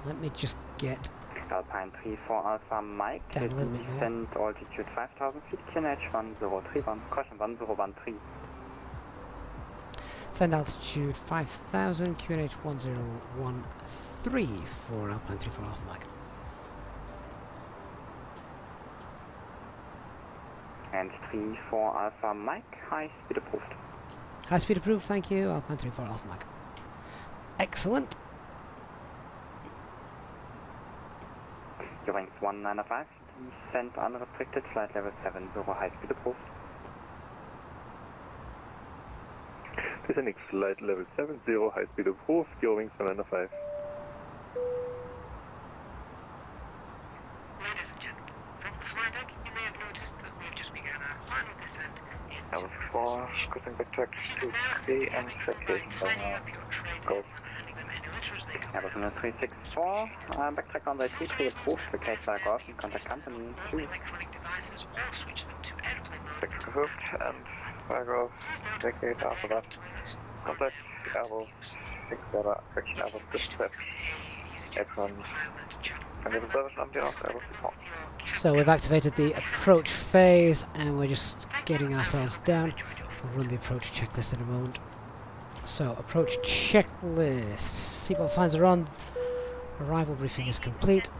Let me just get Alpine 34 Alpha Mike, down a little bit more. descent altitude 5,000 feet, QNH 1031, caution 1013. Send altitude 5,000, QNH 1013 for Alpine 34 Alpha Mike. And 34 Alpha Mike, high speed approved. High speed approved, thank you. Alpine 34 Alpha Mike. Excellent. Eurowings 195, descent unrestricted, flight level 70, high speed approved. Descending flight level 70, high speed approved, Eurowings 195. Ladies and gentlemen, from the flight deck, you may have noticed that we've just begun our final descent into Level 4, crossing backtrack to 3 and tracking Golf. Airbus 364, backtrack on the T3 approved for takeoff and contact company 2. electronic devices or switch them to airplane mode. Back confirmed and fire off. Vacate after that. Contact Airbus 6 Delta, correction Airbus dispatch. A320. And the service number of Airbus 4. So we've activated the approach phase and we're just getting ourselves down. We'll run the approach checklist in a moment. So approach checklist. Seatbelt signs are on. Arrival briefing is complete.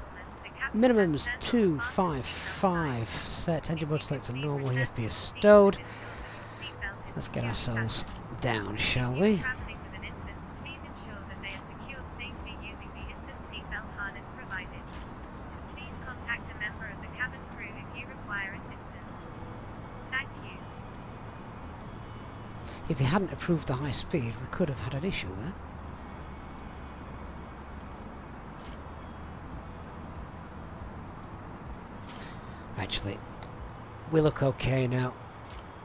Minimums 255 set. Engine mode select to normal. EFB is stowed. Let's get ourselves down, shall we? If he hadn't approved the high speed, we could have had an issue there. Actually, we look okay now.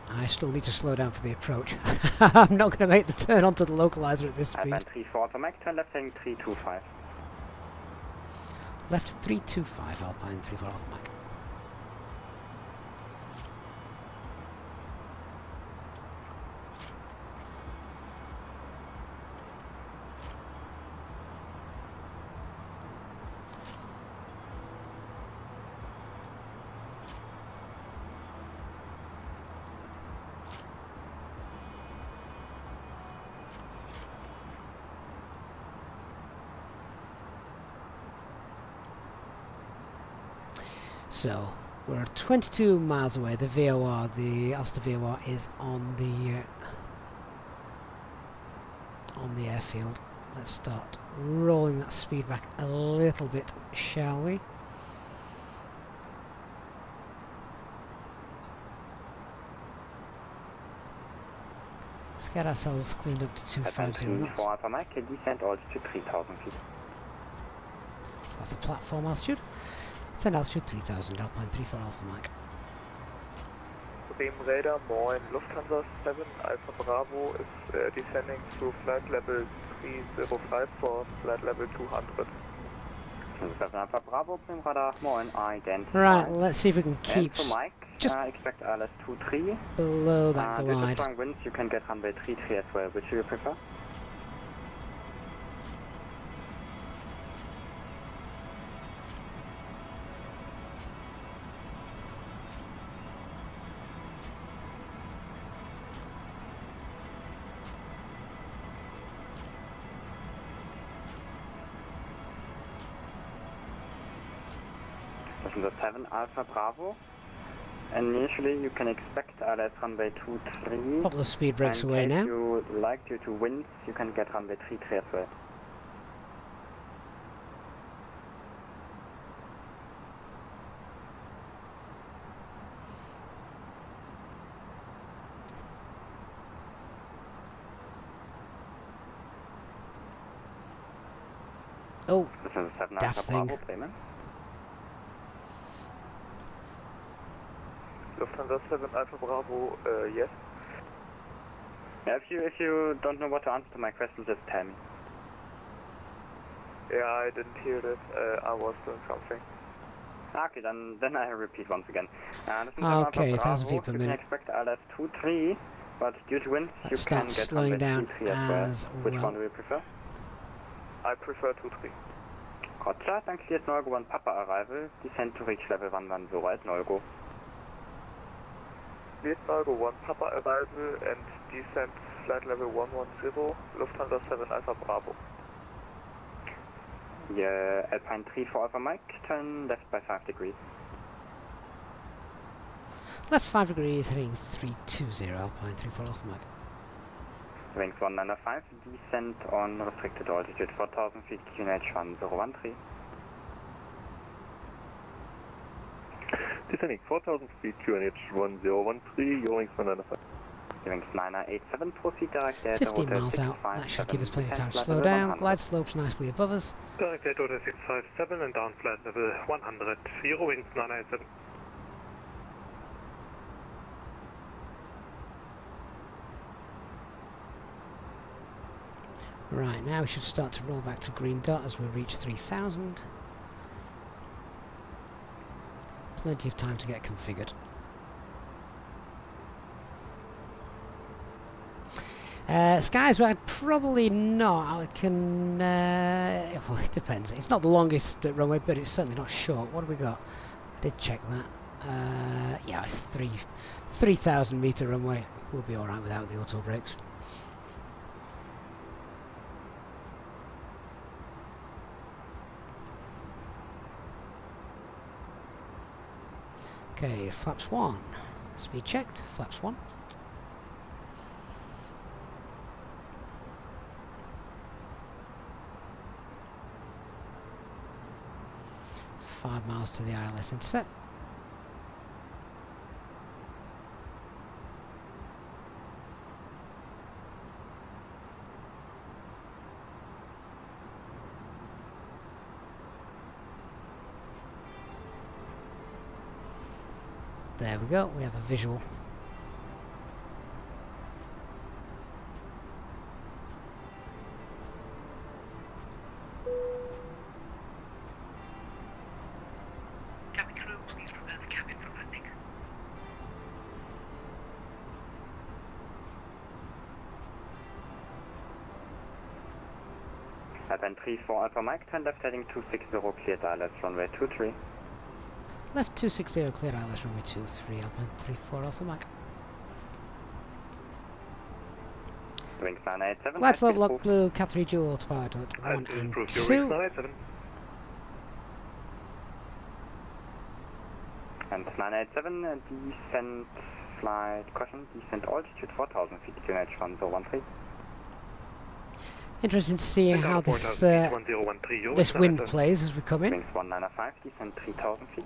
I still need to slow down for the approach. I'm not going to make the turn onto the localizer at this speed. Alpine 34 Alpha Mike, turn left heading 325. Left 325, Alpine 34 Alpha Mike. So we're 22 miles away. The VOR, the Ulster VOR, is on the airfield. Let's start rolling that speed back a little bit, shall we? Let's get ourselves cleaned up to 250 knots. For Alpha Mike, descent altitude 3000 feet. So that's the platform altitude. Send altitude 3000, Alpine 34 Alpha Mike. Bremen Radar, moin, Lufthansa 7 Alpha Bravo is descending to flight level 305 for flight level 200. 7 Alpha Bravo, Bremen Radar, moin, identified. Right, let's see if we can keep and for Mike, just expect ILS 23. Below that Due to glide. strong winds, you can get runway 33 as well. Which do you prefer? The 7 Alpha Bravo. Initially, you can expect ILS runway 23. Couple of speed brakes away now. now. If you like, due to winds, you can get runway 33 as well. Oh, this is 7 daft Alpha thing. Bravo, Bremen. Lufthansa 7 Alpha Bravo, yes. Yeah, if you don't know what to answer to my question, just tell me. Yeah, I didn't hear that. I was doing something. Okay, then I repeat once again. Okay, 1,000 feet per you minute. can expect ILS 23, but due to winds, Let's you can start get slowing runway down 23 as well. Which well. one do you prefer? I prefer 23. Roger, then cleared Nolgo 1 Papa arrival. Descend to reach level 110 at Nolgo. Cleared Nolgo 1 Papa arrival and descent flight level 110, Lufthansa 7 Alpha Bravo. Yeah, Alpine 34 Alpha Mike, turn left by 5 degrees. Left 5 degrees, heading 320, Alpine 34 Alpha Mike. Wings 195, descent on restricted altitude 4000 feet, QNH 1013. descending 4,000 feet, QNH 1013, your wings 195. Wings 987, proceed direct air 15 miles out. That should give us plenty of time to slow down. Glide slopes nicely above us. Direct air order 657 and down flight level 100, your wings 987. Right, now we should start to roll back to green dot as we reach 3,000. Plenty of time to get configured. Skies, well, probably not. I can. Well, it depends. It's not the longest runway, but it's certainly not short. What have we got? I did check that. Yeah, it's 3,000 meter runway. We'll be all right without the auto brakes. Okay, flaps 1. Speed checked. Flaps 1. Five miles to the ILS intercept. There we go, we have a visual. Cabin crew, please prepare the cabin for landing. Alpine 34 Alpha Mike, turn left heading 260, cleared ILS runway 23. Left 260, cleared ILS runway 23, Alpine 34 Alpha Mike. Wings 987. Glide slope lock blue, Cat 3 dual autopilot 1 and 2. And 987, descent flight, caution, descent altitude 4,000 feet, QNH 1013. Interesting to see how this this wind plays as we come in. Wings 195, descent 3,000 feet.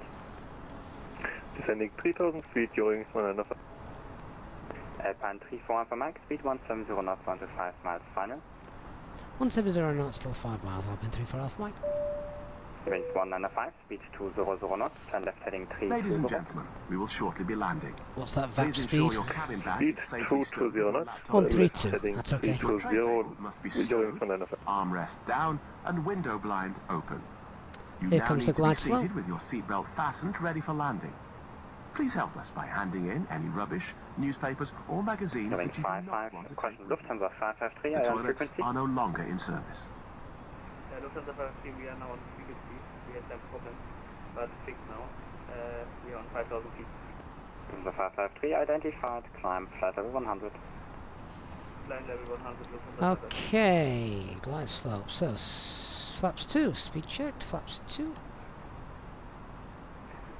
Descending 3,000 feet, your wings 195. Alpine 34 Alpha Mike, speed 170 knots, 5 miles final. 170 knots, still 5 miles, Alpine 34 Alpha Mike. Wings 195, speed 200 knots, turn left heading 320. Ladies and gentlemen, we will shortly be landing. What's that VAP Please speed? ensure your cabin bag Speed is safely stowed 220 knots. 132, that's okay. 320, must be your stowed, wings 195. armrest down, and window blind open. You Here now comes need the to be glide slope. seated with your seatbelt fastened, ready for landing. Please help us by handing in any rubbish, newspapers, or magazines that you do not want to take. Lufthansa 553, The on toilets frequency. are no longer in service. Lufthansa 553, we are now on frequency. We had some problems, but fixed now. We are on 5,000 feet. Lufthansa 553, identified, climb flight level 100. Flight level 100, Lufthansa. Okay, glide slope. So, flaps 2, speed checked, flaps 2.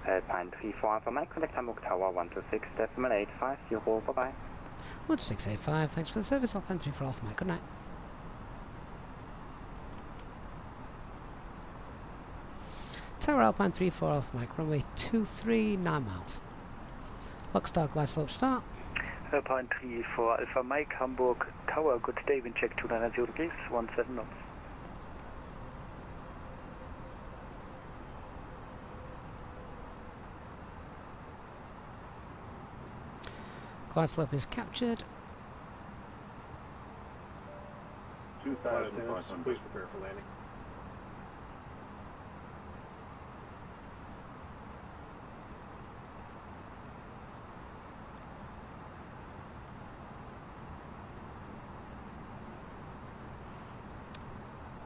Alpine 34 Alpha Mike, contact Hamburg Tower 126.850, bye-bye. 1685, thanks for the service, Alpine 34 Alpha Mike, good night. Tower Alpine 34 Alpha Mike, runway 23, 9 miles. Lockstar glide slope start. Alpine 34 Alpha Mike, Hamburg Tower, good day, wind check 290 degrees, 17 knots. Glide slope is captured. 2,500. Please prepare for landing.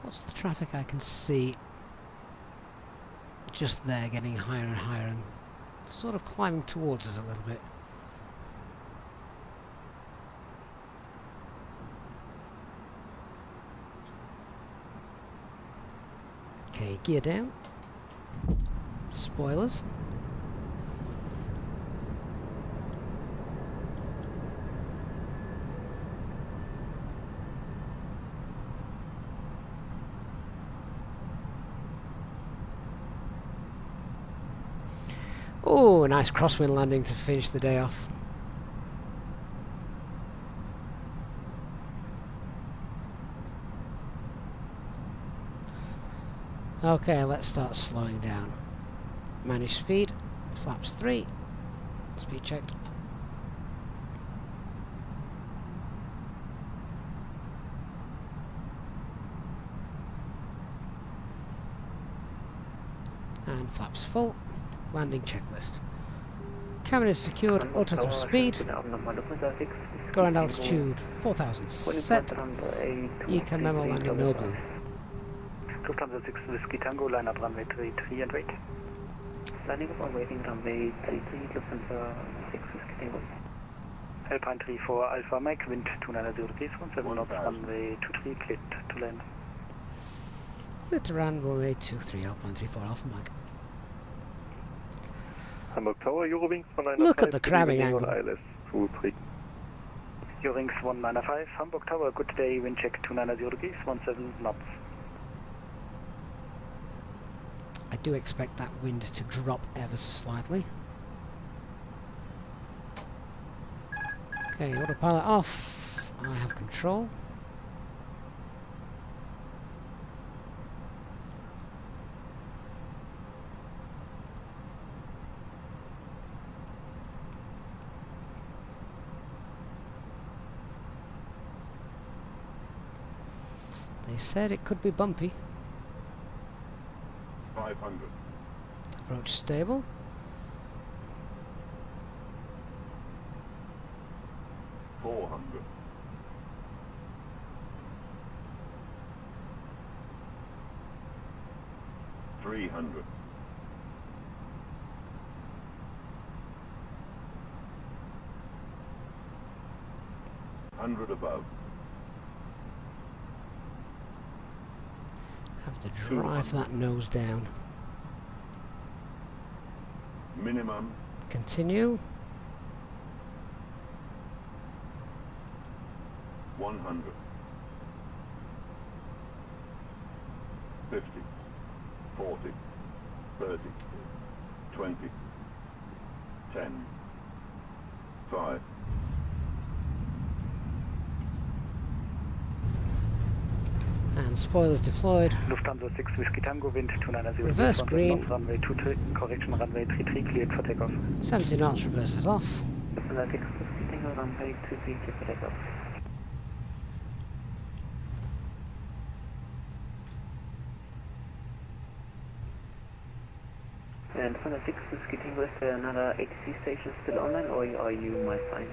What's the traffic I can see? Just there, getting higher and higher and sort of climbing towards us a little bit. Okay, gear down. Spoilers. Oh, nice crosswind landing to finish the day off. Okay, let's start slowing down. Manage speed, flaps 3, speed checked. And flaps full, landing checklist. Cabin is secured, auto thrust speed, ground altitude 4000 set, ECA memo landing no blue. Lufthansa 6 Whiskey Tango, line up runway 33 and wait. Landing up on waiting runway 33, Lufthansa 6 Whiskey Tango. Alpine 34 Alpha Mike, wind 290 degrees, 17 knots, runway 23, cleared to land. Cleared to land, runway 23, Alpine 34 Alpha Mike. Hamburg Tower, Eurowings von einer Look at the crabbing angle. ILS 23. Eurowings 195, Hamburg Tower, good day, wind check 290 degrees, 17 knots. I do expect that wind to drop ever so slightly. Okay, autopilot off. I have control. They said it could be bumpy. 500. Approach stable. $400. 300. 100 above. Have to drive that nose down. Minimum. Continue. 100. 50. 40. 30. 20. 10. 5. And spoilers deployed. Lufthansa 6 Whiskey Tango, wind 290 reverse green. Runway 23, correction runway 33, cleared for takeoff. 70 knots, reverses off. Lufthansa 6 Whiskey Tango, runway 23, cleared for takeoff. And Lufthansa 6 Whiskey Tango, is there another ATC station still online, or are you my sign?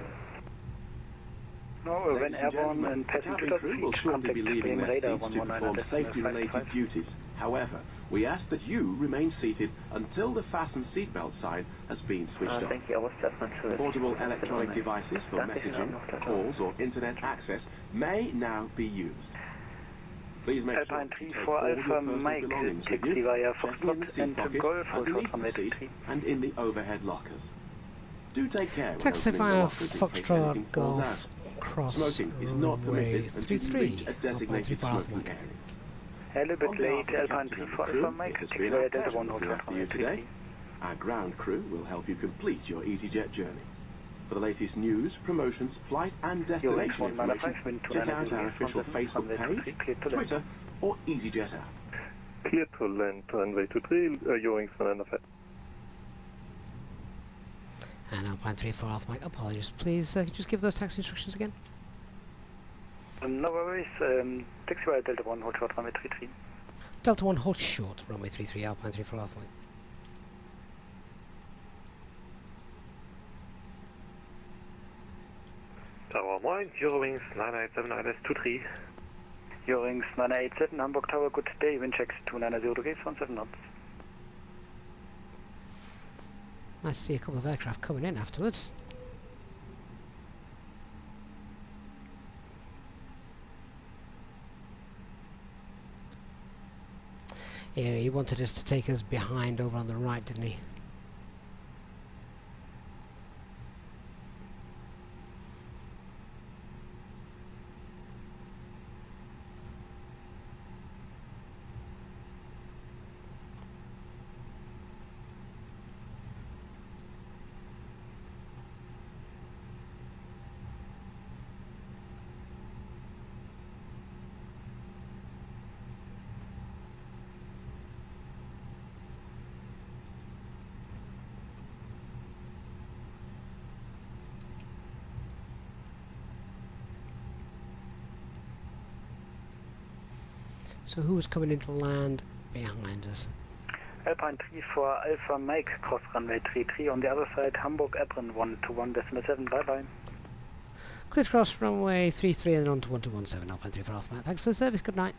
No, when airborne and passenger crew will shortly be leaving their seats to perform safety-related duties. However, we ask that you remain seated until the fasten seatbelt sign has been switched off. Thank you, I was just not sure. Portable electronic devices for messaging, calls or internet access may now be used. Please make sure to take all your personal belongings with you, checking in the seat pocket, underneath the seat and in the overhead lockers. Do take care when Taxi opening the via lockers in case Foxtrot anything falls out. Golf Cross Smoking is not permitted until you 33, reach a designated smoking area. A little bit late, Alpine 34 Alpha Mike, It has been our pleasure to look after you today. Our ground crew will help you complete your EasyJet journey. For the latest news, promotions, flight and destination information, check out our official Facebook page, Twitter or EasyJet app. Clear to land, runway 23, Eurowings von einer Flight. And Alpine 34 Alpha Mike, apologies. Please just give those taxi instructions again. No worries, taxi via Delta 1, hold short, runway 33. Delta 1, hold short, runway 33, Alpine 34 Alpha Mike. Tower 1, Eurowings 987 ILS 23. Eurowings 987, Hamburg Tower, good day, wind checks 290 degrees, 17 knots. Nice to see a couple of aircraft coming in afterwards. Yeah, he wanted us to take us behind over on the right, didn't he? So who was coming into land behind us? Alpine 34 Alpha Mike, cross runway 33 on the other side, Hamburg apron 121.7, bye bye. Clear cross runway 33 and on to 1217, Alpine 34 Alpha Mike. Thanks for the service, good night.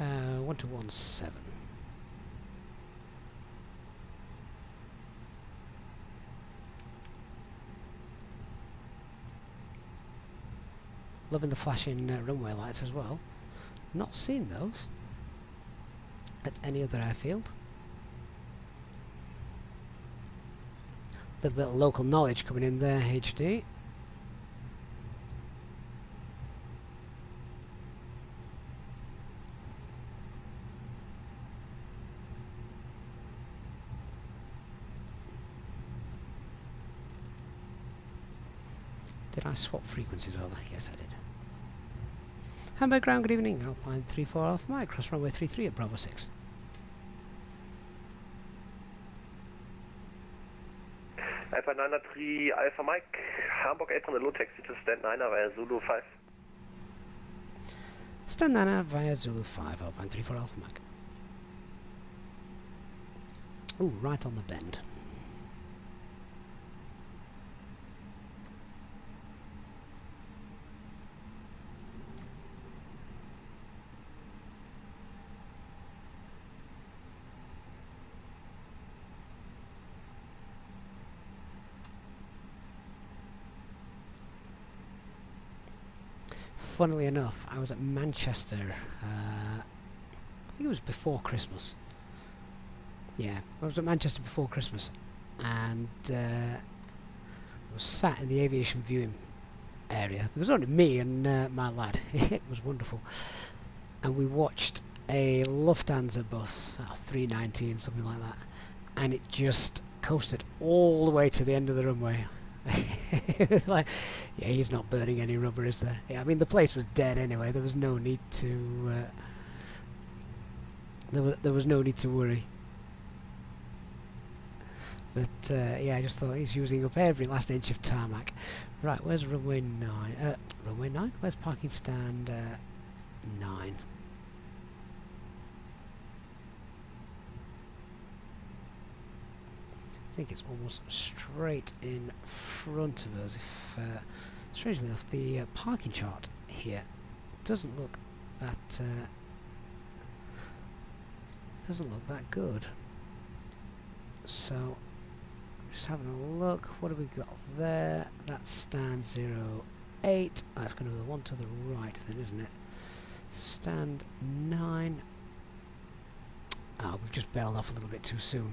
Uh, 1217. Loving the flashing runway lights as well. Not seen those at any other airfield. Little bit of local knowledge coming in there, HD. Did I swap frequencies over? Yes, I did. Hamburg ground, good evening. Alpine 34 Alpha Mike, cross runway 33 at Bravo 6. Alpha 903 Alpha Mike, Hamburg apron and low taxi to stand 9 via Zulu 5. Stand 9 via Zulu 5, Alpine 34 Alpha Mike. Ooh, right on the bend. Funnily enough, I was at Manchester, I think it was before Christmas. Yeah, I was at Manchester before Christmas, and I was sat in the aviation viewing area. There was only me and my lad. It was wonderful. And we watched a Lufthansa bus, 319, something like that, and it just coasted all the way to the end of the runway. It was like, yeah, he's not burning any rubber, is there? Yeah, I mean, the place was dead anyway. There was no need to. There was no need to worry. But yeah, I just thought he's using up every last inch of tarmac. Right, where's runway 9? Runway 9? Where's parking stand 9? I think it's almost straight in front of us. If strangely enough, the parking chart here doesn't look that good. So just having a look. What have we got there? That's stand 08. That's going to be the one to the right, then, isn't it? Stand 9. Oh, we've just bailed off a little bit too soon.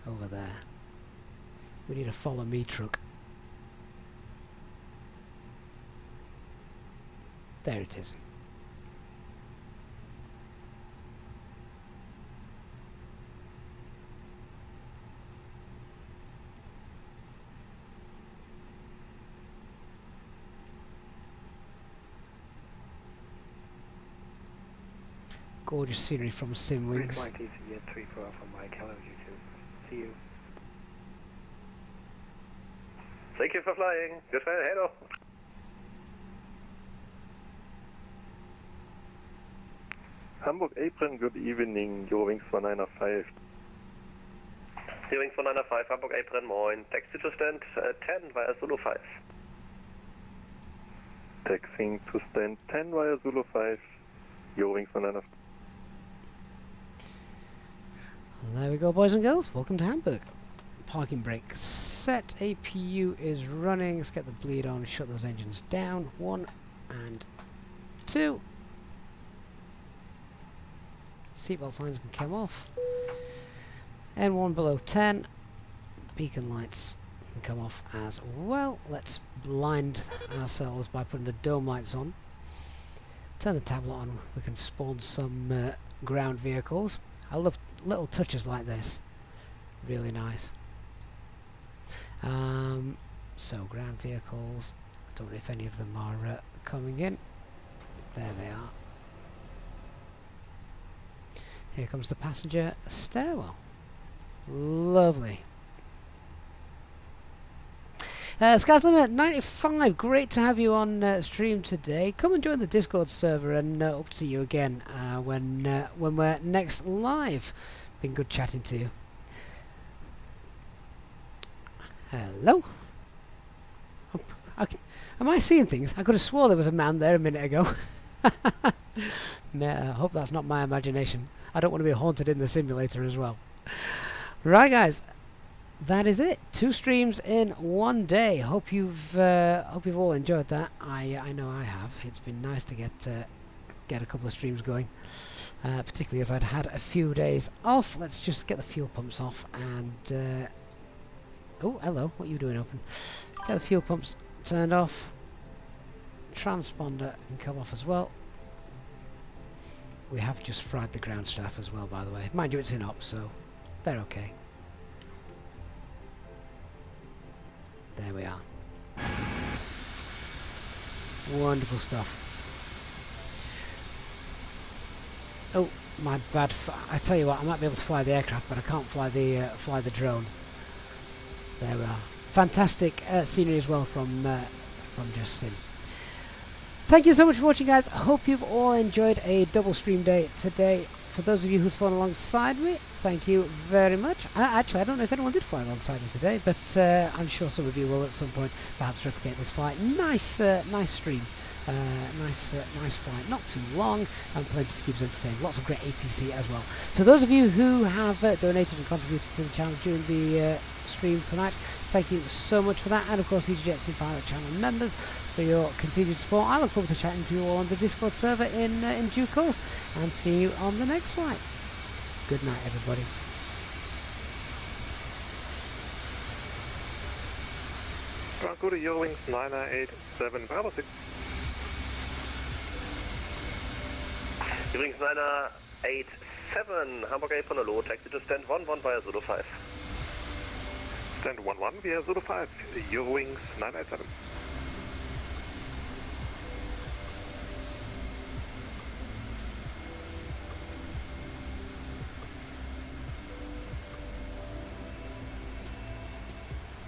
Over there. We need a follow me truck. There it is. Gorgeous scenery from Sim Wings. 34 from Mike, hello you two. See you. Thank you for flying. Good flight. Hello. Hamburg apron, good evening. Eurowings 195. Eurowings 195, Hamburg apron, moin. Taxi to stand 10 via Zulu 5. Taxiing to stand 10 via Zulu 5. Eurowings 195. And there we go, boys and girls. Welcome to Hamburg. Parking brake set. APU is running. Let's get the bleed on. Shut those engines down. 1 and 2. Seatbelt signs can come off. N1 below 10. Beacon lights can come off as well. Let's blind ourselves by putting the dome lights on. Turn the tablet on. We can spawn some ground vehicles. I love little touches like this. Really nice. So ground vehicles. I don't know if any of them are coming in. There they are. Here comes the passenger stairwell. Lovely. Sky's Limit 95, great to have you on stream today. Come and join the Discord server, and hope to see you again when we're next live. Been good chatting to you. Hello. Am I seeing things? I could have swore there was a man there a minute ago. I hope that's not my imagination. I don't want to be haunted in the simulator as well. Right, guys. That is it. 2 streams in one day. Hope you've all enjoyed that. I know I have. It's been nice to get a couple of streams going, particularly as I'd had a few days off. Let's just get the fuel pumps off and. Oh, hello. What are you doing open? Get the fuel pumps turned off. Transponder can come off as well. We have just fried the ground staff as well, by the way. Mind you, it's in op, so they're okay. There we are. Wonderful stuff. Oh, my bad. I tell you what, I might be able to fly the aircraft, but I can't fly the drone. There we are. Fantastic scenery as well from Just Sim. Thank you so much for watching, guys. I hope you've all enjoyed a double stream day today. For those of you who've flown alongside me, thank you very much. Actually, I don't know if anyone did fly alongside me today, but I'm sure some of you will at some point perhaps replicate this flight. Nice stream. Nice flight. Not too long, and plenty to keep us entertained. Lots of great ATC as well. So those of you who have donated and contributed to the channel during the stream tonight, thank you so much for that. And of course, EasyJet Sim Pilot channel members, for your continued support. I look forward to chatting to you all on the Discord server in due course, and see you on the next flight. Good night, everybody. Go to Eurowings 987, Bravo 6. Eurowings 987, Hamburg A from the low, taxi to stand 11 via Zulu 5. Stand 11 via Zulu 5, Eurowings 987.